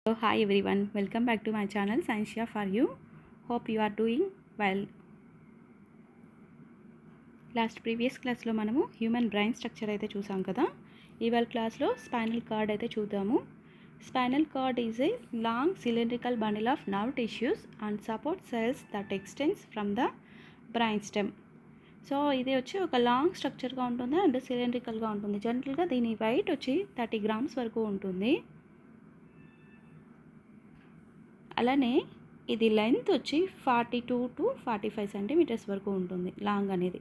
So hi everyone, welcome back to my channel Scientia for you. Hope you are doing well. Previous క్లాస్లో మనము human brain structure అయితే చూసాం కదా. ఇవాళ క్లాస్లో స్పైనల్ కార్డ్ అయితే చూద్దాము. Spinal cord is a long cylindrical bundle of nerve tissues and support cells that extends from the brain stem. So ఇది వచ్చి ఒక లాంగ్ స్ట్రక్చర్గా ఉంటుంది అండ్ సిలిండ్రికల్గా ఉంటుంది. జనరల్గా దీని వెయిట్ వచ్చి 30 grams వరకు ఉంటుంది. అలానే ఇది లెంత్ వచ్చి 42 to 45 centimeters వరకు ఉంటుంది లాంగ్ అనేది.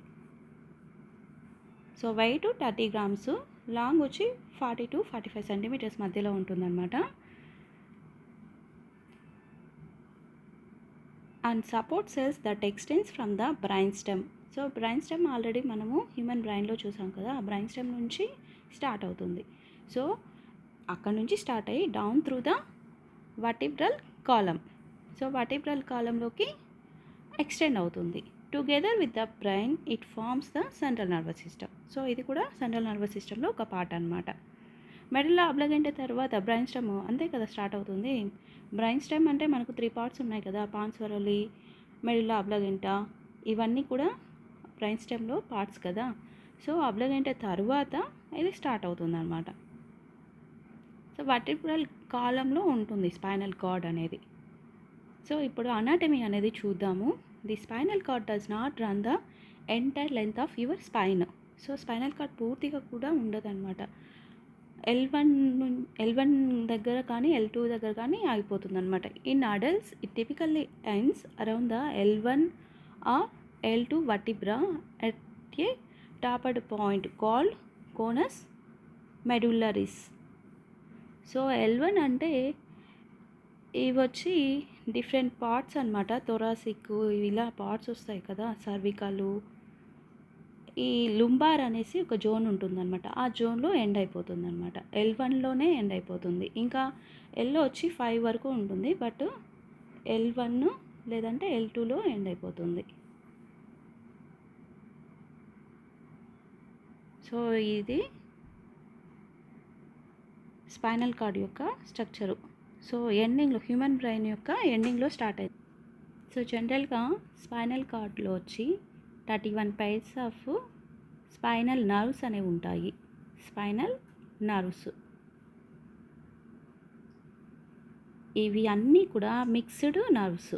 సో వెయిట్ 30 grams, లాంగ్ వచ్చి 40 to 45 centimeters మధ్యలో ఉంటుందన్నమాట. And support cells that extends from the brain stem. So brain stem already మనము హ్యూమన్ బ్రెయిన్లో చూసాం కదా. ఆ బ్రెయిన్ స్టెమ్ నుంచి స్టార్ట్ అవుతుంది. సో అక్కడ నుంచి స్టార్ట్ అయ్యి down through the vertebral column. So vertebral కాలంలోకి ఎక్స్టెండ్ అవుతుంది. Together with the brain it forms the central nervous system. So ఇది కూడా సెంట్రల్ నర్వస్ సిస్టంలో ఒక పార్ట్ అనమాట. మెడల్లా అబ్లగెంట తర్వాత బ్రెయిన్ స్టెమ్ అంతే కదా స్టార్ట్ అవుతుంది. బ్రెయిన్ స్టెమ్ అంటే మనకు 3 parts ఉన్నాయి కదా. పాన్స్ వరలి, మెడల్లా అబ్లగెంట, ఇవన్నీ కూడా బ్రెయిన్ స్టెమ్లో పార్ట్స్ కదా. సో అబ్లగెంట తర్వాత ఇది స్టార్ట్ అవుతుంది అనమాట. సో వర్టిబ్రల్ కాలంలో ఉంటుంది స్పైనల్ కార్డ్ అనేది. సో ఇప్పుడు అనాటమీ అనేది చూద్దాము. The spinal cord does not run the entire length of your spine. So spinal cord పూర్తిగా కూడా ఉండదన్నమాట. L1 దగ్గర కానీ L2 దగ్గర కానీ ఆగిపోతుంది అనమాట. In adults it typically ends around the L1 or L2 vertebra at a tapered point called conus medullaris. So L1 అంటే ఇవి వచ్చి డిఫరెంట్ పార్ట్స్ అనమాట. థొరాసిక్ ఇలా పార్ట్స్ వస్తాయి కదా. సర్వికలు, ఈ లుంబార్ అనేసి ఒక జోన్ ఉంటుందన్నమాట. ఆ జోన్లో ఎండ్ అయిపోతుంది అనమాట. L1లోనే ఎండ్ అయిపోతుంది. ఇంకా L వచ్చి 5 వరకు ఉంటుంది, బట్ L1 లేదంటే L2లో ఎండ్ అయిపోతుంది. సో ఇది స్పైనల్ కార్డ్ యొక్క స్ట్రక్చరు. సో ఎండింగ్లో హ్యూమన్ బ్రెయిన్ యొక్క ఎండింగ్లో స్టార్ట్ అయింది. సో జనరల్గా స్పైనల్ కార్డ్లో వచ్చి 31 pairs ఆఫ్ స్పైనల్ నర్వ్స్ అనేవి ఉంటాయి. స్పైనల్ నర్వ్స్ ఇవి అన్నీ కూడా mixed nerves.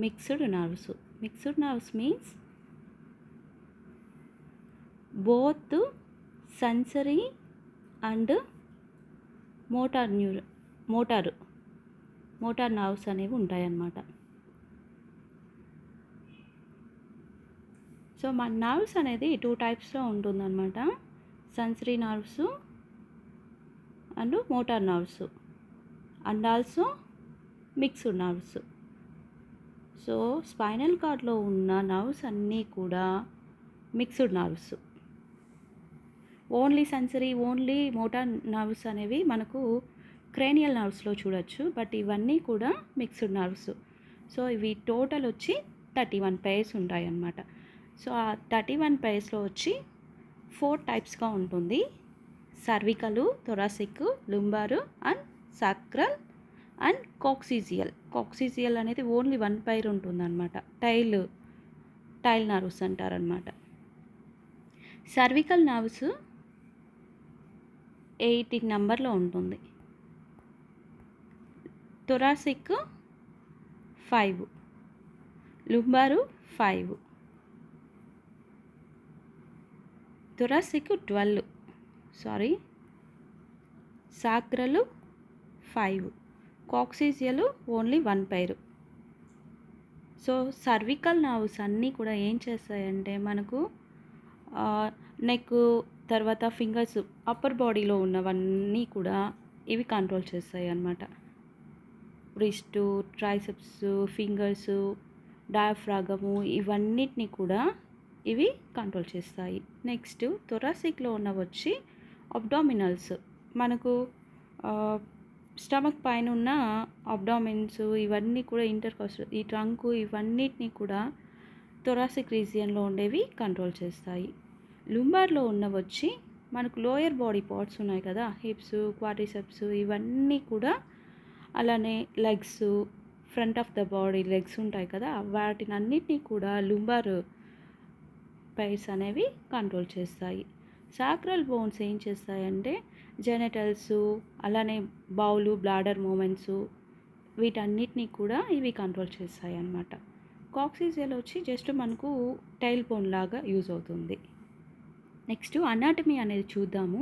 Mixed nerves means both sensory and motor nerves అనేవి ఉంటాయన్నమాట. సో మన నర్వ్స్ అనేది 2 typesలో ఉంటుందన్నమాట. Sensory nerves and motor nerves and also mixed nerves. So spinal కార్డ్లో ఉన్న నర్వ్స్ అన్నీ కూడా mixed nerves. Only sensory, only motor nerves అనేవి మనకు క్రేనియల్ నర్వ్స్లో చూడొచ్చు, బట్ ఇవన్నీ కూడా మిక్స్డ్ నర్వ్స్. సో ఇవి టోటల్ వచ్చి 31 pairs ఉంటాయన్నమాట. సో ఆ 31 pairsలో వచ్చి 4 typesగా ఉంటుంది. Cervical, thoracic, lumbar and sacral and coccygeal అనేది ఓన్లీ 1 pair ఉంటుందన్నమాట. టైల్ నర్వ్స్ అంటారనమాట. సర్వికల్ నర్వ్స్ 18 నెంబర్లో ఉంటుంది. Thoracic 5, lumbar 5, thoracic 12, sacral 5, coccygeal only 1 pair. So cervical nerves అన్నీ కూడా ఏం చేస్తాయంటే మనకు నెక్ తర్వాత ఫింగర్స్, అప్పర్ బాడీలో ఉన్నవన్నీ కూడా ఇవి కంట్రోల్ చేస్తాయి అన్నమాట. రిస్టు, ట్రైసెప్స్, ఫింగర్స్, డయాఫ్రాగము ఇవన్నిటిని కూడా ఇవి కంట్రోల్ చేస్తాయి. నెక్స్ట్ థొరాసిక్లో ఉన్నవి వచ్చి అబ్డామినల్స్. మనకు స్టమక్ పైన ఉన్న అబ్డామిన్స్ ఇవన్నీ కూడా ఇంటర్కాస్టల్, ఈ ట్రంక్ ఇవన్నిటిని కూడా థొరాసిక్ రీజియన్లో ఉండేవి కంట్రోల్ చేస్తాయి. లుంబార్లో ఉన్నవి వచ్చి మనకు లోయర్ బాడీ పార్ట్స్ ఉన్నాయి కదా, హిప్స్, క్వాడ్రిసెప్స్ ఇవన్నీ కూడా అలానే legs, front of the body legs ఉంటాయి కదా, వాటిని అన్నిటినీ కూడా లుంబార్ పైర్స్ అనేవి కంట్రోల్ చేస్తాయి. సాక్రల్ బోన్స్ ఏం చేస్తాయంటే జెనిటల్స్, అలానే బౌలు, బ్లాడర్ మూమెంట్స్, వీటన్నిటినీ కూడా ఇవి కంట్రోల్ చేస్తాయి అన్నమాట. కాక్సిజియల్ వచ్చి జస్ట్ మనకు టైల్ బోన్ లాగా యూజ్ అవుతుంది. నెక్స్ట్ అనాటమీ అనేది చూద్దాము.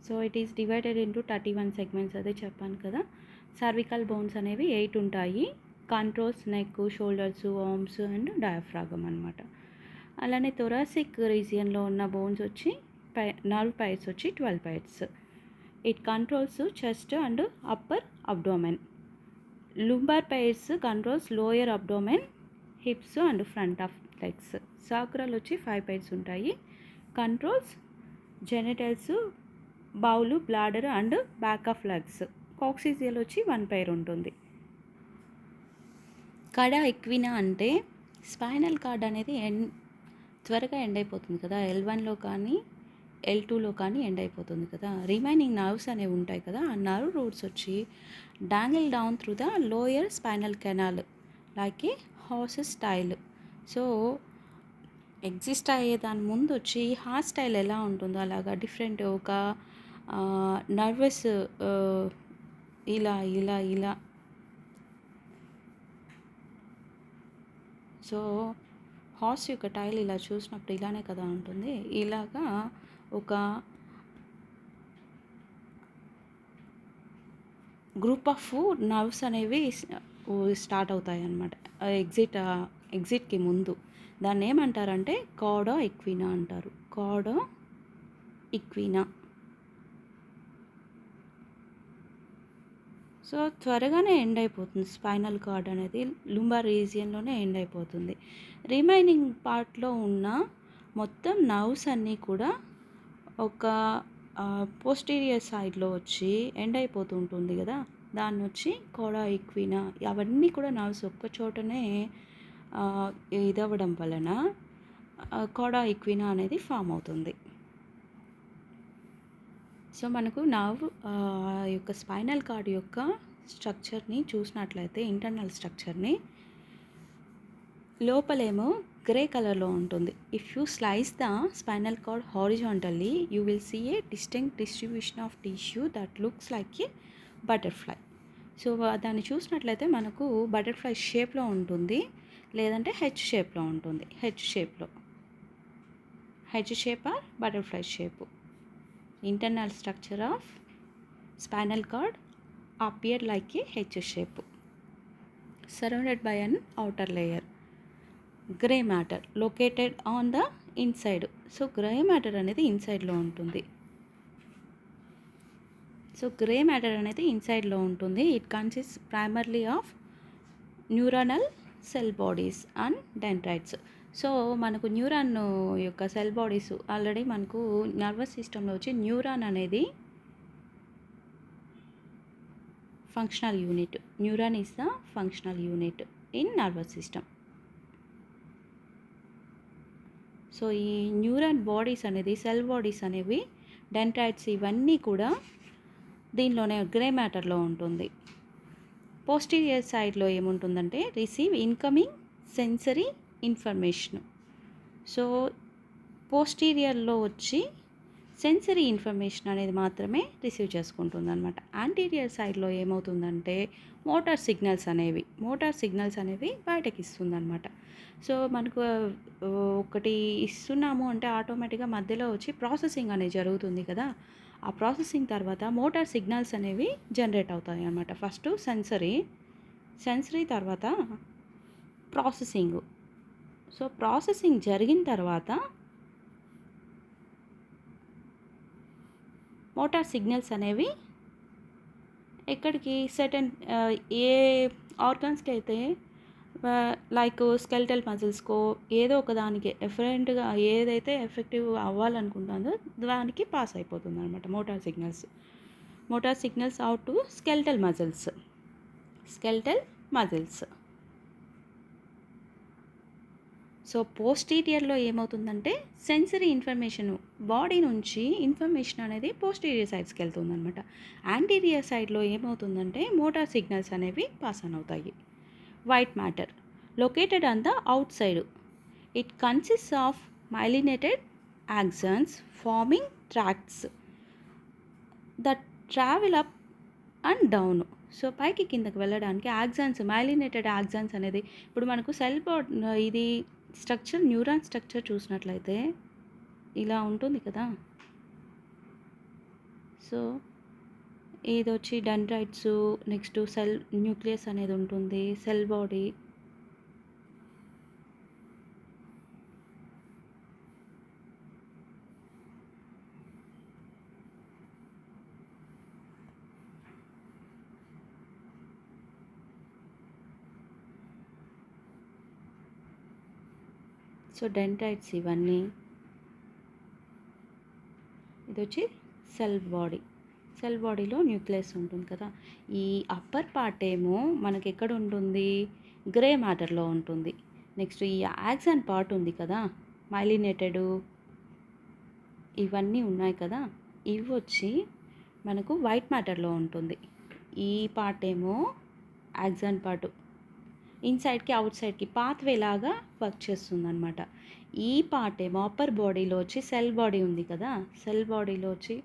So it is divided into 31 segments, అదే చెప్పాను కదా. సర్వికల్ బోన్స్ అనేవి 8 ఉంటాయి. Controls neck, shoulders, arms and diaphragm అనమాట. అలానే థొరాసిక్ రీజియన్లో ఉన్న బోన్స్ వచ్చి నర్వ్ పైర్స్ వచ్చి 12 pairs. It controls chest and upper abdomen. Lumbar pairs controls lower abdomen, hips and front of legs. Sacral వచ్చి 5 పైర్స్ ఉంటాయి. Controls genitals, bowel, bladder and back of legs. Coccygeal వచ్చి 1 pair ఉంటుంది. కడా ఎక్వినా అంటే spinal cord అనేది త్వరగా end అయిపోతుంది కదా, L1లో కానీ L2లో కానీ ఎండ్ అయిపోతుంది కదా. రిమైనింగ్ నర్వ్స్ అనేవి ఉంటాయి కదా, ఆ నర్వ్ రూట్స్ వచ్చి dongle down through the lower spinal canal like A horses style. So exist అయ్యే దాని ముందు వచ్చి హార్ట్ స్టైల్ ఎలా ఉంటుందో అలాగా డిఫరెంట్ ఒక నర్వస్ ఇలా ఇలా ఇలా. సో హార్స్ యొక్క టైల్ ఇలా చూసినప్పుడు ఇలానే కదా ఉంటుంది. ఇలాగా ఒక గ్రూప్ ఆఫ్ నర్వ్స్ అనేవి స్టార్ట్ అవుతాయి అన్నమాట ఎగ్జిట్కి ముందు. దాన్ని ఏమంటారంటే కాడా ఎక్వినా అంటారు. కాడా ఎక్వినా. సో త్వరగానే ఎండ్ అయిపోతుంది స్పైనల్ కార్డ్ అనేది, లుంబార్ రీజియన్లోనే ఎండ్ అయిపోతుంది. రిమైనింగ్ పార్ట్లో ఉన్న మొత్తం నర్వ్స్ అన్నీ కూడా ఒక పోస్టీరియర్ సైడ్లో వచ్చి ఎండ్ అయిపోతూ ఉంటుంది కదా, దాన్ని వచ్చి కాడా ఈక్వినా. అవన్నీ కూడా నర్వ్స్ ఒక్క చోటనే ఇదవ్వడం వలన కాడా ఈక్వినా అనేది ఫామ్ అవుతుంది. సో మనకు నర్వ్ యొక్క స్పైనల్ కార్డ్ యొక్క స్ట్రక్చర్ని చూసినట్లయితే, ఇంటర్నల్ స్ట్రక్చర్ని, లోపలేమో గ్రే కలర్లో ఉంటుంది. If you slice the spinal cord horizontally you will see a distinct distribution of tissue that looks like a butterfly. So దాన్ని చూసినట్లయితే మనకు బటర్ఫ్లై షేప్లో ఉంటుంది, లేదంటే హెచ్ షేప్లో ఉంటుంది. H shape or butterfly shape. Internal structure of spinal cord appear like a H shape, surrounded by an outer layer. Grey matter located on the inside. So grey matter అనేది ఇన్సైడ్లో ఉంటుంది. It consists primarily of neuronal cell bodies and dendrites. So మనకు neuron యొక్క cell bodies already మనకు nervous సిస్టంలో వచ్చి neuron అనేది functional unit. Neuron is the functional unit in nervous system. So ఈ neuron bodies అనేది, సెల్ బాడీస్ అనేవి, dendrites, ఇవన్నీ కూడా దీనిలోనే గ్రే మ్యాటర్లో ఉంటుంది. పోస్టీరియర్ సైడ్లో ఏముంటుందంటే receive incoming sensory information. So పోస్టీరియర్లో వచ్చి సెన్సరీ ఇన్ఫర్మేషన్ అనేది మాత్రమే రిసీవ్ చేసుకుంటుంది అనమాట. యాంటీరియర్ సైడ్లో ఏమవుతుందంటే మోటార్ సిగ్నల్స్ అనేవి బయటకి ఇస్తుంది అనమాట. సో మనకు ఒకటి ఇస్తున్నాము అంటే ఆటోమేటిక్గా మధ్యలో వచ్చి ప్రాసెసింగ్ అనేది జరుగుతుంది కదా. ఆ ప్రాసెసింగ్ తర్వాత మోటార్ సిగ్నల్స్ అనేవి జనరేట్ అవుతాయి అన్నమాట. ఫస్ట్ సెన్సరీ తర్వాత ప్రాసెసింగ్. సో ప్రాసెసింగ్ జరిగిన తర్వాత మోటార్ సిగ్నల్స్ అనేవి ఎక్కడికి సర్టెన్ ఏ ఆర్గన్స్కి అయితే లైక్ స్కెల్టల్ మజిల్స్కో ఏదో ఒక దానికి ఎఫరెంట్గా ఏదైతే ఎఫెక్టివ్ అవ్వాలనుకుంటుందో దానికి పాస్ అయిపోతుంది అనమాట motor signals out to skeletal muscles. So పోస్టీరియర్లో ఏమవుతుందంటే సెన్సరీ ఇన్ఫర్మేషన్ బాడీ నుంచి ఇన్ఫర్మేషన్ అనేది పోస్టీరియర్ సైడ్స్కి వెళ్తుందనమాట. యాంటీరియర్ సైడ్లో ఏమవుతుందంటే మోటార్ సిగ్నల్స్ అనేవి పాస్ ఆన్ అవుతాయి. White matter located on the outside. It consists of myelinated axons forming tracts that travel up and down. So పైకి కిందకి వెళ్ళడానికి యాక్సాన్స్, మైలినేటెడ్ యాక్సాన్స్ అనేది ఇప్పుడు మనకు సెల్ ఇది స్ట్రక్చర్, న్యూరాన్ స్ట్రక్చర్ చూసినట్లయితే ఇలా ఉంటుంది కదా. సో ఇది వచ్చి డెండ్రైట్స్, నెక్స్ట్ సెల్ న్యూక్లియస్ అనేది ఉంటుంది, సెల్ బాడీ. సో డెండ్రైట్స్ ఇవన్నీ. ఇది వచ్చి సెల్ బాడీ. సెల్ బాడీలో న్యూక్లియస్ ఉంటుంది కదా. ఈ అప్పర్ పార్ట్ ఏమో మనకి ఎక్కడ ఉంటుంది, గ్రే మ్యాటర్లో ఉంటుంది. నెక్స్ట్ ఈ యాక్సాన్ పార్ట్ ఉంది కదా, మైలినేటెడ్ ఇవన్నీ ఉన్నాయి కదా, ఇవి వచ్చి మనకు వైట్ మ్యాటర్లో ఉంటుంది. ఈ పార్ట్ ఏమో యాక్సాన్ పార్ట్ ఇన్సైడ్కి అవుట్ సైడ్కి పాత్వే లాగా వర్క్ చేస్తుంది అనమాట. ఈ పార్ట్ ఏమో అప్పర్ బాడీలో వచ్చి సెల్ బాడీ ఉంది కదా, సెల్ బాడీలో వచ్చి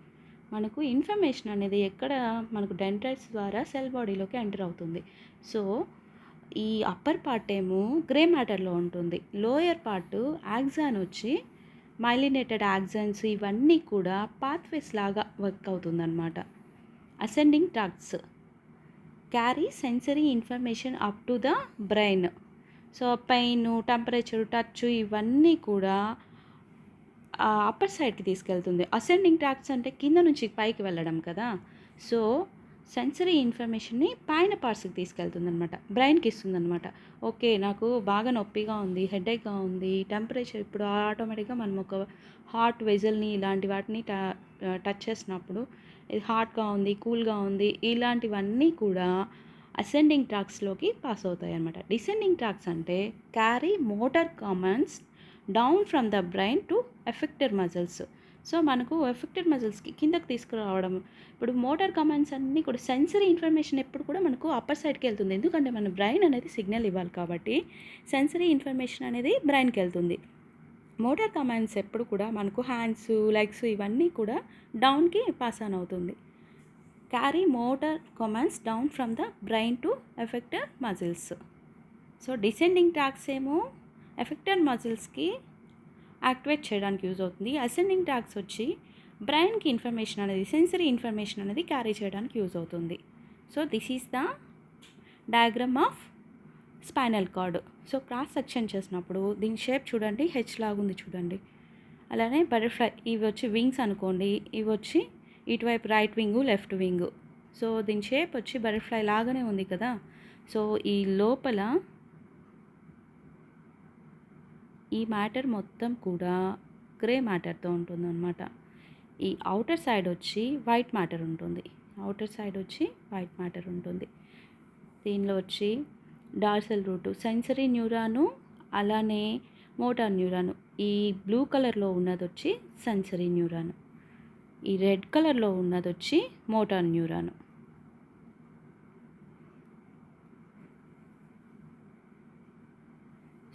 మనకు ఇన్ఫర్మేషన్ అనేది ఎక్కడ మనకు డెండ్రైట్స్ ద్వారా సెల్ బాడీలోకి ఎంటర్ అవుతుంది. సో ఈ అప్పర్ పార్ట్ ఏమో గ్రే మ్యాటర్లో ఉంటుంది. లోయర్ పార్ట్ యాక్సాన్ వచ్చి మైలినేటెడ్ యాక్సాన్స్ ఇవన్నీ కూడా పాత్వేస్ లాగా వర్క్ అవుతుందన్నమాట. Ascending tracts carry sensory information up to the brain. So pain, temperature, touch ఇవన్నీ కూడా అప్పర్ సైడ్కి తీసుకెళ్తుంది. అసెండింగ్ ట్రాక్ట్స్ అంటే కింద నుంచి పైకి వెళ్ళడం కదా. సో సెన్సరీ ఇన్ఫర్మేషన్ని పైన పార్ట్స్కి తీసుకెళ్తుంది అనమాట, బ్రెయిన్కి ఇస్తుంది అనమాట. ఓకే, నాకు బాగా నొప్పిగా ఉంది, హెడేక్గా ఉంది, టెంపరేచర్, ఇప్పుడు ఆటోమేటిక్గా మనం ఒక హాట్ వెజల్ని ఇలాంటి వాటిని టచ్ చేసినప్పుడు ఇది హాట్గా ఉంది, కూల్గా ఉంది, ఇలాంటివన్నీ కూడా అసెండింగ్ ట్రాక్స్లోకి పాస్ అవుతాయి అన్నమాట. డిసెండింగ్ ట్రాక్స్ అంటే carry motor commands down from the brain to effector muscles. So మనకు ఎఫెక్టర్ మజిల్స్కి కిందకి తీసుకురావడం. ఇప్పుడు మోటార్ కమాండ్స్ అన్నీ కూడా సెన్సరీ ఇన్ఫర్మేషన్ ఎప్పుడు కూడా మనకు అప్పర్ సైడ్కి వెళ్తుంది, ఎందుకంటే మన బ్రెయిన్ అనేది సిగ్నల్ ఇవ్వాలి కాబట్టి సెన్సరీ ఇన్ఫర్మేషన్ అనేది బ్రెయిన్కి వెళ్తుంది. మోటార్ కమాండ్స్ ఎప్పుడు కూడా మనకు హ్యాండ్స్, లెగ్స్ ఇవన్నీ కూడా డౌన్కి పాస్ ఆన్ అవుతుంది. Carry motor commands down from the brain to effector muscles. So descending tracks ఏమో ఎఫెక్టర్ మజిల్స్కి యాక్టివేట్ చేయడానికి యూజ్ అవుతుంది. అసెండింగ్ ట్రాక్స్ వచ్చి బ్రెయిన్కి ఇన్ఫర్మేషన్ అనేది, సెన్సరీ ఇన్ఫర్మేషన్ అనేది క్యారీ చేయడానికి యూజ్ అవుతుంది. So this is the diagram of spinal cord. So cross section చేసినప్పుడు దీని షేప్ చూడండి, హెచ్ లాగుంది చూడండి. అలానే బటర్ఫ్లై, ఇవి వచ్చి వింగ్స్ అనుకోండి, ఇవి వచ్చి ఇటువైపు right wing, left wing. So దీని షేప్ వచ్చి బటర్ఫ్లై లాగానే ఉంది కదా. సో ఈ లోపల ఈ మ్యాటర్ మొత్తం కూడా గ్రే మ్యాటర్తో ఉంటుంది అనమాట. ఈ అవుటర్ సైడ్ వచ్చి వైట్ మ్యాటర్ ఉంటుంది, అవుటర్ సైడ్ వచ్చి వైట్ మ్యాటర్ ఉంటుంది. దీనిలో వచ్చి డార్సల్ రూట్, సెన్సరీ న్యూరాను, అలానే మోటార్ న్యూరాను. ఈ బ్లూ కలర్లో ఉన్నది వచ్చి సెన్సరీ న్యూరాను, ఈ రెడ్ కలర్లో ఉన్నది వచ్చి మోటార్ న్యూరాను.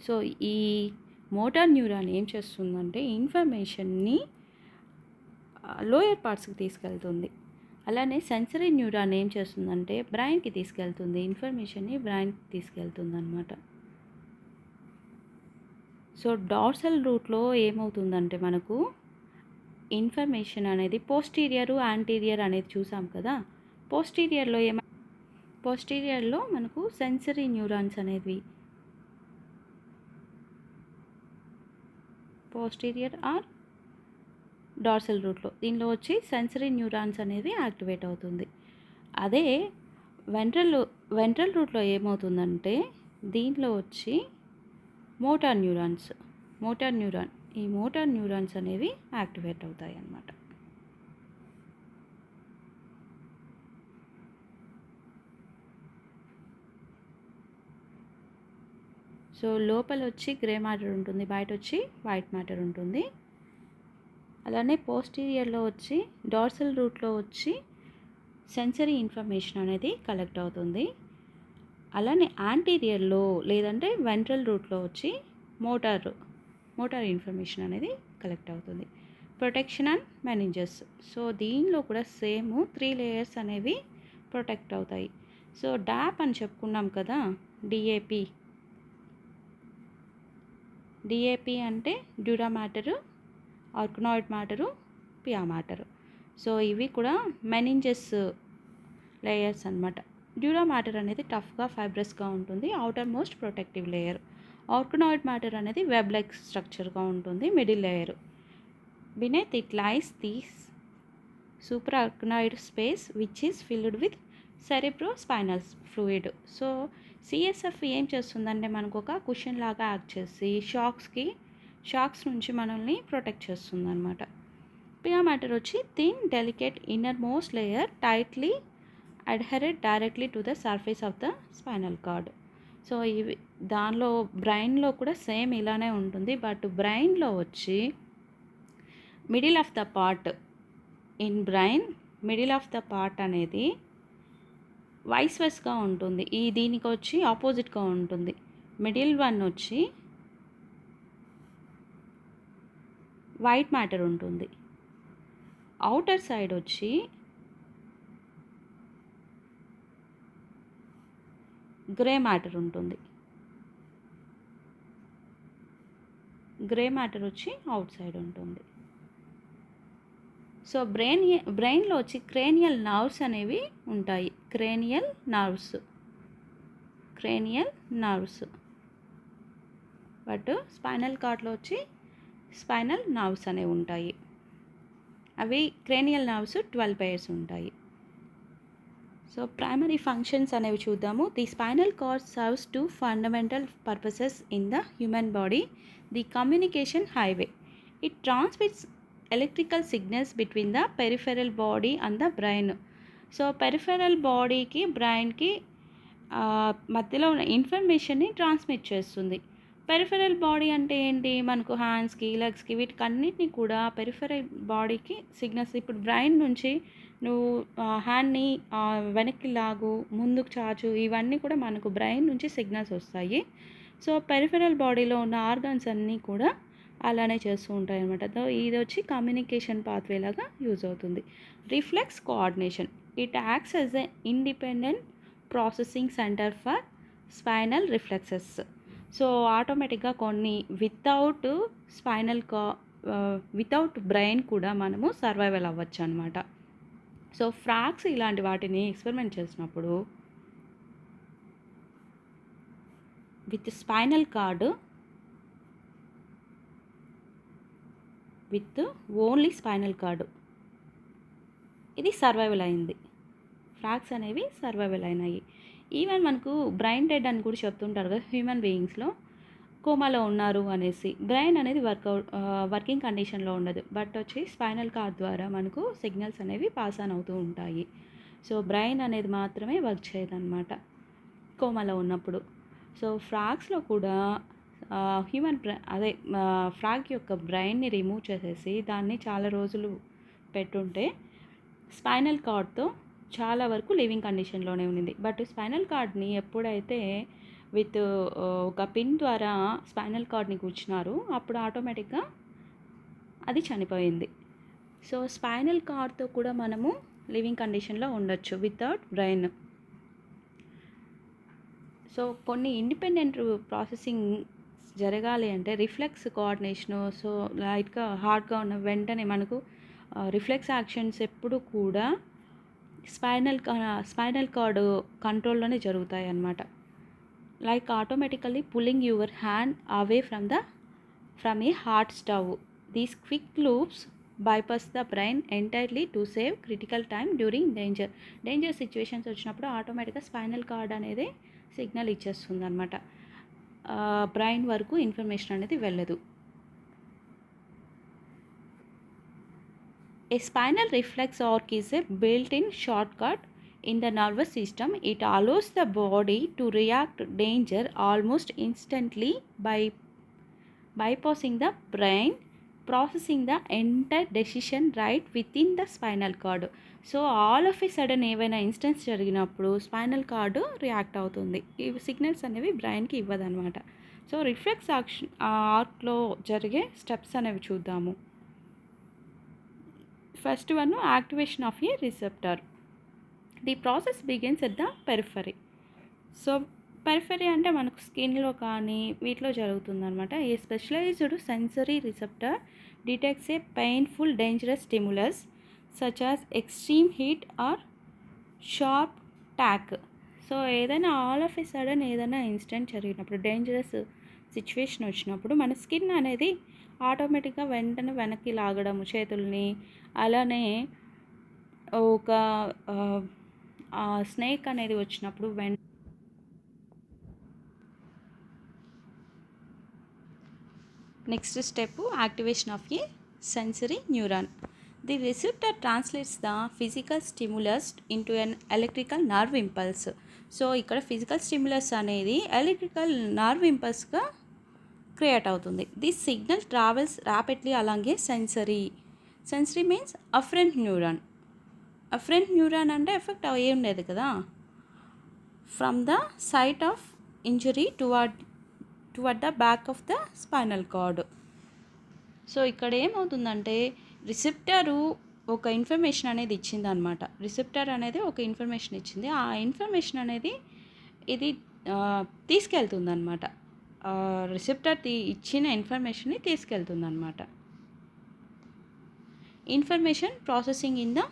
సో ఈ మోటార్ న్యూరాన్ ఏం చేస్తుందంటే ఇన్ఫర్మేషన్ని లోయర్ పార్ట్స్కి తీసుకెళ్తుంది. అలానే సెన్సరీ న్యూరాన్ ఏం చేస్తుందంటే బ్రెయిన్కి తీసుకెళ్తుంది, ఇన్ఫర్మేషన్ని బ్రెయిన్కి తీసుకెళ్తుంది అనమాట. సో డార్సల్ రూట్లో ఏమవుతుందంటే మనకు ఇన్ఫర్మేషన్ అనేది పోస్టీరియర్, యాంటీరియర్ అనేది చూసాం కదా. పోస్టీరియర్లో మనకు సెన్సరీ న్యూరాన్స్ అనేవి పోస్టీరియర్ ఆర్ డార్సల్ రూట్లో, దీనిలో వచ్చి సెన్సరీ న్యూరాన్స్ అనేది యాక్టివేట్ అవుతుంది. అదే వెంట్రల్ రూట్లో ఏమవుతుందంటే దీంట్లో వచ్చి మోటార్ న్యూరాన్స్ అనేవి యాక్టివేట్ అవుతాయి అన్నమాట. సో లోపల వచ్చి గ్రే మ్యాటర్ ఉంటుంది, బయట వచ్చి వైట్ మ్యాటర్ ఉంటుంది. అలానే పోస్టీరియర్లో వచ్చి డార్సల్ రూట్లో వచ్చి సెన్సరీ ఇన్ఫర్మేషన్ అనేది కలెక్ట్ అవుతుంది. అలానే యాంటీరియర్లో లేదంటే వెంట్రల్ రూట్లో వచ్చి మోటార్ ఇన్ఫర్మేషన్ అనేది కలెక్ట్ అవుతుంది. Protection and meninges. సో దీనిలో కూడా సేమ్ 3 లేయర్స్ అనేవి ప్రొటెక్ట్ అవుతాయి. సో డాప్ అని చెప్పుకున్నాం కదా, డిఏపి అంటే dura matter, arachnoid matter, pia matter. So ఇవి కూడా మెనింజెస్ లేయర్స్ అన్నమాట. డ్యూరా మ్యాటర్ అనేది టఫ్గా ఫైబ్రస్గా ఉంటుంది, outermost protective layer. Arachnoid matter అనేది వెబ్ లైక్ స్ట్రక్చర్గా ఉంటుంది, middle layer. beneath it lies the supraarachnoid space which is filled with cerebrospinal fluid. So CSF ఏం చేస్తుందంటే మనకు ఒక కుషన్ లాగా యాక్ట్ చేసి షాక్స్ నుంచి మనల్ని ప్రొటెక్ట్ చేస్తుంది అనమాట. పియా మ్యాటర్ వచ్చి thin delicate innermost layer tightly adhered directly to the surface of the spinal cord. So ఇవి దానిలో బ్రెయిన్లో కూడా సేమ్ ఇలానే ఉంటుంది. బట్ బ్రెయిన్లో వచ్చి middle of the part middle of the part అనేది వైస్ వెస్గా ఉంటుంది. దీనికి వచ్చి ఆపోజిట్గా ఉంటుంది. మిడిల్ వన్ వచ్చి వైట్ మ్యాటర్ ఉంటుంది, అవుటర్ సైడ్ వచ్చి గ్రే మ్యాటర్ ఉంటుంది. గ్రే మ్యాటర్ వచ్చి అవుట్ సైడ్ ఉంటుంది. సో బ్రెయిన్లో వచ్చి క్రేనియల్ నర్వ్స్ అనేవి ఉంటాయి. క్రేనియల్ నర్వ్స్ బట్ స్పైనల్ కార్డ్లో వచ్చి స్పైనల్ నర్వ్స్ అనేవి ఉంటాయి. అవి క్రేనియల్ నర్వ్స్ 12 pairs ఉంటాయి. సో ప్రైమరీ ఫంక్షన్స్ అనేవి చూద్దాము. The spinal cord serves 2 fundamental purposes in the human body. The communication highway. It transmits electrical signals between the peripheral body and the brain. So peripheral బాడీకి బ్రెయిన్కి మధ్యలో ఉన్న ఇన్ఫర్మేషన్ని transmit చేస్తుంది. Peripheral body అంటే ఏంటి? మనకు హ్యాండ్స్కి, లెగ్స్కి, వీటికన్నిటిని కూడా పెరిఫెరల్ బాడీకి సిగ్నల్స్. ఇప్పుడు బ్రెయిన్ నుంచి నువ్వు హ్యాండ్ని వెనక్కి లాగు, ముందుకు చాచు, ఇవన్నీ కూడా మనకు బ్రెయిన్ నుంచి సిగ్నల్స్ వస్తాయి. సో పెరిఫెరల్ బాడీలో ఉన్న ఆర్గన్స్ అన్నీ కూడా అలానే చేస్తూ ఉంటాయి అన్నమాట. ఇది వచ్చి కమ్యూనికేషన్ పాత్వే లాగా యూజ్ అవుతుంది. Reflex coordination. It acts as a independent processing centre for spinal reflexes. So ఆటోమేటిక్గా కొన్ని వితౌట్ బ్రెయిన్ కూడా మనము సర్వైవల్ అవ్వచ్చు అనమాట. సో ఫ్రాక్స్ ఇలాంటి వాటిని ఎక్స్పెరిమెంట్ చేసినప్పుడు విత్ ఓన్లీ స్పైనల్ కార్డు ఇది సర్వైవల్ అయింది. ఫ్రాక్స్ అనేవి సర్వైవల్ అయినాయి. ఈవెన్ మనకు బ్రెయిన్ డెడ్ అని కూడా చెప్తుంటారు కదా, హ్యూమన్ బీయింగ్స్లో కోమాలో ఉన్నారు అనేసి. బ్రెయిన్ అనేది వర్కింగ్ కండిషన్లో ఉండదు, బట్ వచ్చి స్పైనల్ కార్డ్ ద్వారా మనకు సిగ్నల్స్ అనేవి పాస్ ఆన్ అవుతూ ఉంటాయి. సో బ్రెయిన్ అనేది మాత్రమే వర్క్ చేయదన్నమాట కోమాలో ఉన్నప్పుడు. సో ఫ్రాక్స్లో కూడా ఫ్రాగ్ యొక్క బ్రెయిన్ని రిమూవ్ చేసేసి దాన్ని చాలా రోజులు పెట్టుంటే స్పైనల్ కార్డ్తో చాలా వరకు లివింగ్ కండిషన్లోనే ఉంది. బట్ స్పైనల్ కార్డ్ని ఎప్పుడైతే ఒక పిన్ ద్వారా స్పైనల్ కార్డ్ని కూర్చున్నారు, అప్పుడు ఆటోమేటిక్గా అది చనిపోయింది. సో స్పైనల్ కార్డ్తో కూడా మనము లివింగ్ కండిషన్లో ఉండొచ్చు వితౌట్ బ్రెయిన్. సో కొన్ని ఇండిపెండెంట్ ప్రాసెసింగ్ జరగాలి అంటే రిఫ్లెక్స్ కోఆర్డినేషను. సో లైట్గా హార్డ్గా ఉన్న వెంటనే మనకు రిఫ్లెక్స్ యాక్షన్స్ ఎప్పుడు కూడా స్పైనల్ కార్డ్ కంట్రోల్లోనే జరుగుతాయి అన్నమాట. Like automatically pulling your hand away from A hot stove. These quick loops bypass the brain entirely to save critical time during danger situations వచ్చినప్పుడు ఆటోమేటిక్గా స్పైనల్ కార్డ్ అనేది సిగ్నల్ ఇచ్చేస్తుంది అనమాట. Brain వరకు ఇన్ఫర్మేషన్ అనేది వెళ్ళదు. A spinal reflex arc is a built-in shortcut in the nervous system, it allows the body to react danger almost instantly by bypassing the brain, processing the entire decision right within the spinal cord. So all of a sudden ఏవైనా instance జరిగినప్పుడు spinal cord react అవుతుంది. ఈ signals అనేవి బ్రెయిన్కి ఇవ్వదన్నమాట. సో reflex action ఆర్క్లో జరిగే స్టెప్స్ అనేవి చూద్దాము. First one, activation of a receptor. The process begins at the periphery. So periphery అంటే మనకు స్కిన్లో కానీ వీటిలో జరుగుతుందన్నమాట. A specialised sensory receptor detects a painful dangerous stimulus such as extreme heat or sharp tack. So ఏదైనా all of a sudden ఏదైనా incident జరిగినప్పుడు, dangerous situation వచ్చినప్పుడు మన స్కిన్ అనేది ఆటోమేటిక్గా వెంటనే వెనక్కి లాగడము చేతుల్ని, అలానే ఒక స్నేక్ అనేది వచ్చినప్పుడు next step, activation of a sensory neuron. The receptor translates the physical stimulus into an electrical nerve impulse. So ఇక్కడ ఫిజికల్ స్టిములస్ అనేది ఎలక్ట్రికల్ నర్వ్ ఇంపల్స్గా క్రియేట్ అవుతుంది. This signal travels rapidly along a sensory means afferent neuron. Afferent neuron అంటే effect ఏం లేదు కదా. From the site of injury toward the back of the spinal cord. So ఇక్కడ ఏమవుతుందంటే రిసెప్టరు ఒక ఇన్ఫర్మేషన్ అనేది ఇచ్చింది అనమాట. రిసెప్టర్ అనేది ఒక ఇన్ఫర్మేషన్ ఇచ్చింది. ఆ ఇన్ఫర్మేషన్ అనేది ఇది తీసుకెళ్తుంది అనమాట. రిసెప్టర్ ఇచ్చిన ఇన్ఫర్మేషన్ని తీసుకెళ్తుంది అనమాట. Information processing in the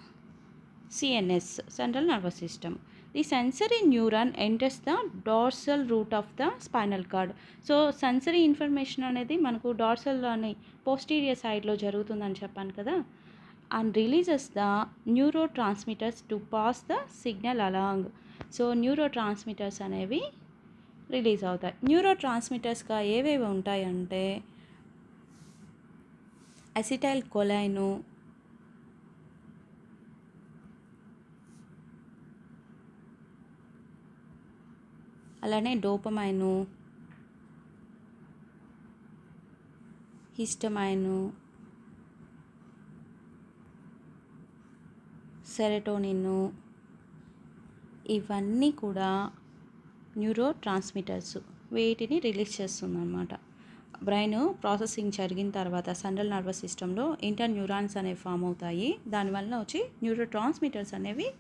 CNS, central nervous system. The sensory neuron enters the dorsal root of the spinal cord. So sensory information అనేది మనకు డార్సల్ అని పోస్టీరియర్ సైడ్లో జరుగుతుందని చెప్పాను కదా. And releases the neuro transmitters to pass the signal along. So neurotransmitters అనేవి release అవుతాయి. Neuro ట్రాన్స్మిటర్స్గా ఏవేవి ఉంటాయంటే అసిటైల్ కొలైను, అలానే డోపమైను, హిస్టమైను, సెరటోనిన్, ఇవన్నీ కూడా న్యూరో ట్రాన్స్మిటర్స్. వీటిని రిలీజ్ చేస్తుందన్నమాట. బ్రెయిన్ ప్రాసెసింగ్ జరిగిన తర్వాత సెంట్రల్ నర్వస్ సిస్టంలో ఇంటర్ న్యూరాన్స్ అనేవి ఫామ్ అవుతాయి. దానివల్ల వచ్చి న్యూరో ట్రాన్స్మిటర్స్ అనేవి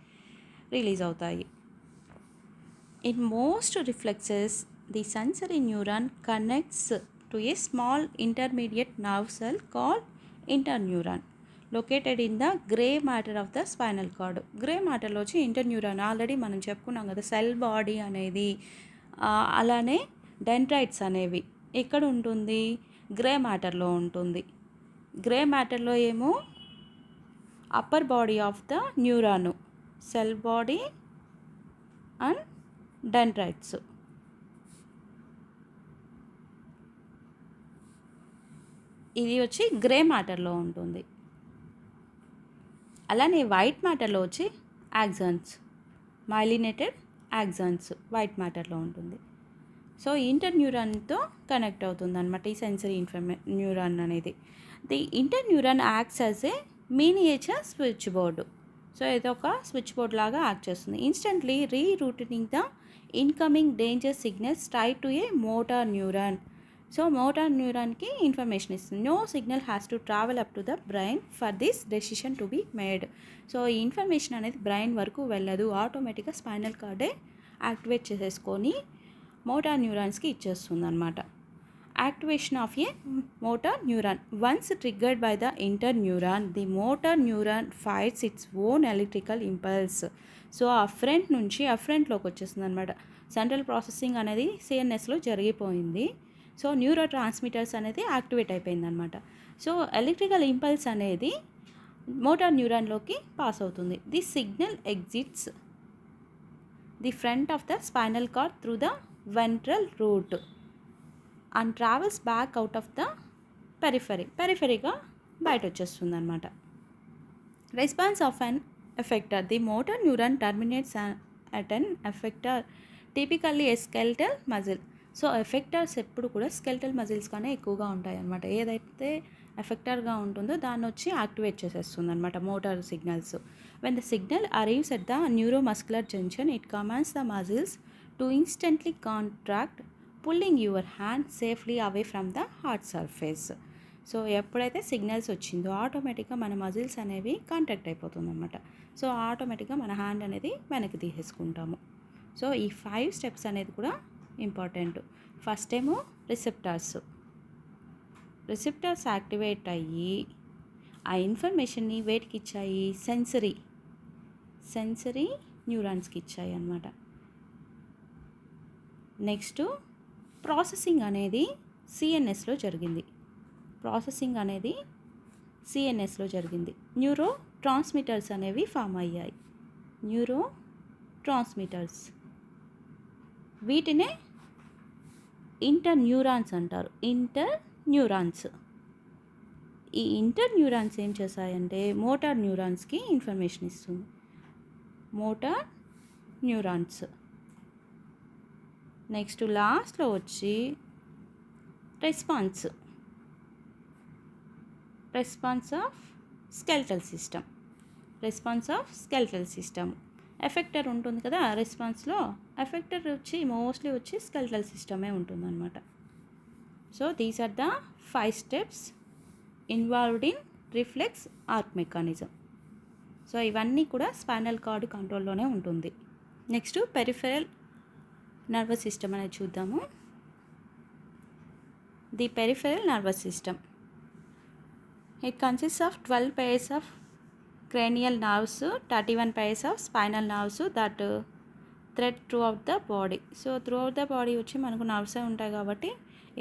రిలీజ్ అవుతాయి. In most reflexes, the sensory neuron connects to a small intermediate nerve cell called interneuron located in the grey matter of the spinal cord. Grey మ్యాటర్లో వచ్చి interneuron already మనం చెప్పుకున్నాం కదా. సెల్ బాడీ అనేది అలానే dendrites అనేవి ఎక్కడ ఉంటుంది? గ్రే మ్యాటర్లో ఉంటుంది. గ్రే మ్యాటర్లో ఏమో upper body of the neuron, cell body and dendrites. ఇది వచ్చి గ్రే మ్యాటర్లో ఉంటుంది. అలానే వైట్ మ్యాటర్లో వచ్చి యాక్సన్స్, మైలినేటెడ్ యాక్సన్స్ వైట్ మ్యాటర్లో ఉంటుంది. సో ఇంటర్ న్యూరాన్తో కనెక్ట్ అవుతుంది అనమాట ఈ సెన్సరీ న్యూరాన్ అనేది. The interneuron acts as a miniature switchboard. So ఇది ఒక స్విచ్ బోర్డ్ లాగా యాక్ట్ చేస్తుంది. Instantly rerouting the incoming danger signals tied to a motor neuron. So motor న్యూరాన్కి information ఇస్తుంది. No signal has to travel up to the brain for this decision to be made. So ఈ information అనేది brain వరకు వెళ్ళదు, ఆటోమేటిక్గా spinal కార్డే activate చేసేసుకొని మోటార్ న్యూరాన్స్కి ఇచ్చేస్తుంది అనమాట. Activation of a motor neuron. Once triggered by the interneuron, the motor neuron fires its own electrical impulse. So afferent నుంచి అఫరెంట్లోకి వచ్చేస్తుంది అనమాట. సెంట్రల్ ప్రాసెసింగ్ అనేది సిఎన్ఎస్లో జరిగిపోయింది. సో న్యూరో ట్రాన్స్మిటర్స్ అనేది యాక్టివేట్ అయిపోయింది అనమాట. సో ఎలక్ట్రికల్ ఇంపల్స్ అనేది మోటార్ న్యూరాన్లోకి పాస్ అవుతుంది. The signal exits the front of the spinal cord through the ventral root and travels back out of the పెరిఫరీగా బయట వచ్చేస్తుంది అనమాట. Response of an effector. The motor neuron terminates at an effector, typically a skeletal muscle. So effectors ఎప్పుడు కూడా skeletal muscles కానీ ఎక్కువగా ఉంటాయి అన్నమాట. ఏదైతే ఎఫెక్టర్గా ఉంటుందో దాన్ని వచ్చి యాక్టివేట్ చేసేస్తుంది అనమాట motor signals. When the signal arrives at the neuromuscular junction it commands the muscles to instantly contract, pulling your hand safely away from the heart surface. So ఎప్పుడైతే సిగ్నల్స్ వచ్చిందో ఆటోమేటిక్గా మన మజిల్స్ అనేవి కాంట్రాక్ట్ అయిపోతుంది అనమాట. So ఆటోమేటిక్గా మన hand అనేది వెనక్కి తీసేసుకుంటాము. సో ఈ 5 స్టెప్స్ అనేది కూడా ఇంపార్టెంట్. ఫస్ట్ ఏమో రిసెప్టార్స్ యాక్టివేట్ అయ్యి ఆ ఇన్ఫర్మేషన్ని వేటికి ఇచ్చాయి, సెన్సరీ న్యూరాన్స్కి ఇచ్చాయి అన్నమాట. నెక్స్ట్ ప్రాసెసింగ్ అనేది సిఎన్ఎస్లో జరిగింది. న్యూరో ట్రాన్స్మిటర్స్ అనేవి ఫామ్ అయ్యాయి. వీటినే ఇంటర్ న్యూరాన్స్ అంటారు. ఈ ఇంటర్ న్యూరాన్స్ ఏం చేస్తాయంటే మోటార్ న్యూరాన్స్కి ఇన్ఫర్మేషన్ ఇస్తుంది. నెక్స్ట్ లాస్ట్లో వచ్చి response of skeletal system. Effector ఉంటుంది కదా రెస్పాన్స్లో, ఎఫెక్టర్ మోస్ట్లీ వచ్చి స్కెల్టల్ సిస్టమే ఉంటుంది అనమాట. So these are the 5 steps involved in reflex arc mechanism. So ఇవన్నీ కూడా స్పైనల్ కార్డ్ కంట్రోల్లోనే ఉంటుంది. నెక్స్ట్ పెరిఫెరల్ నర్వస్ సిస్టమ్ అనేది చూద్దాము. The peripheral nervous system, it consists of 12 pairs of cranial nerves, 31 pairs of spinal nerves that thread throughout the body. So throughout the body వచ్చి మనకు నర్వ్సే ఉంటాయి కాబట్టి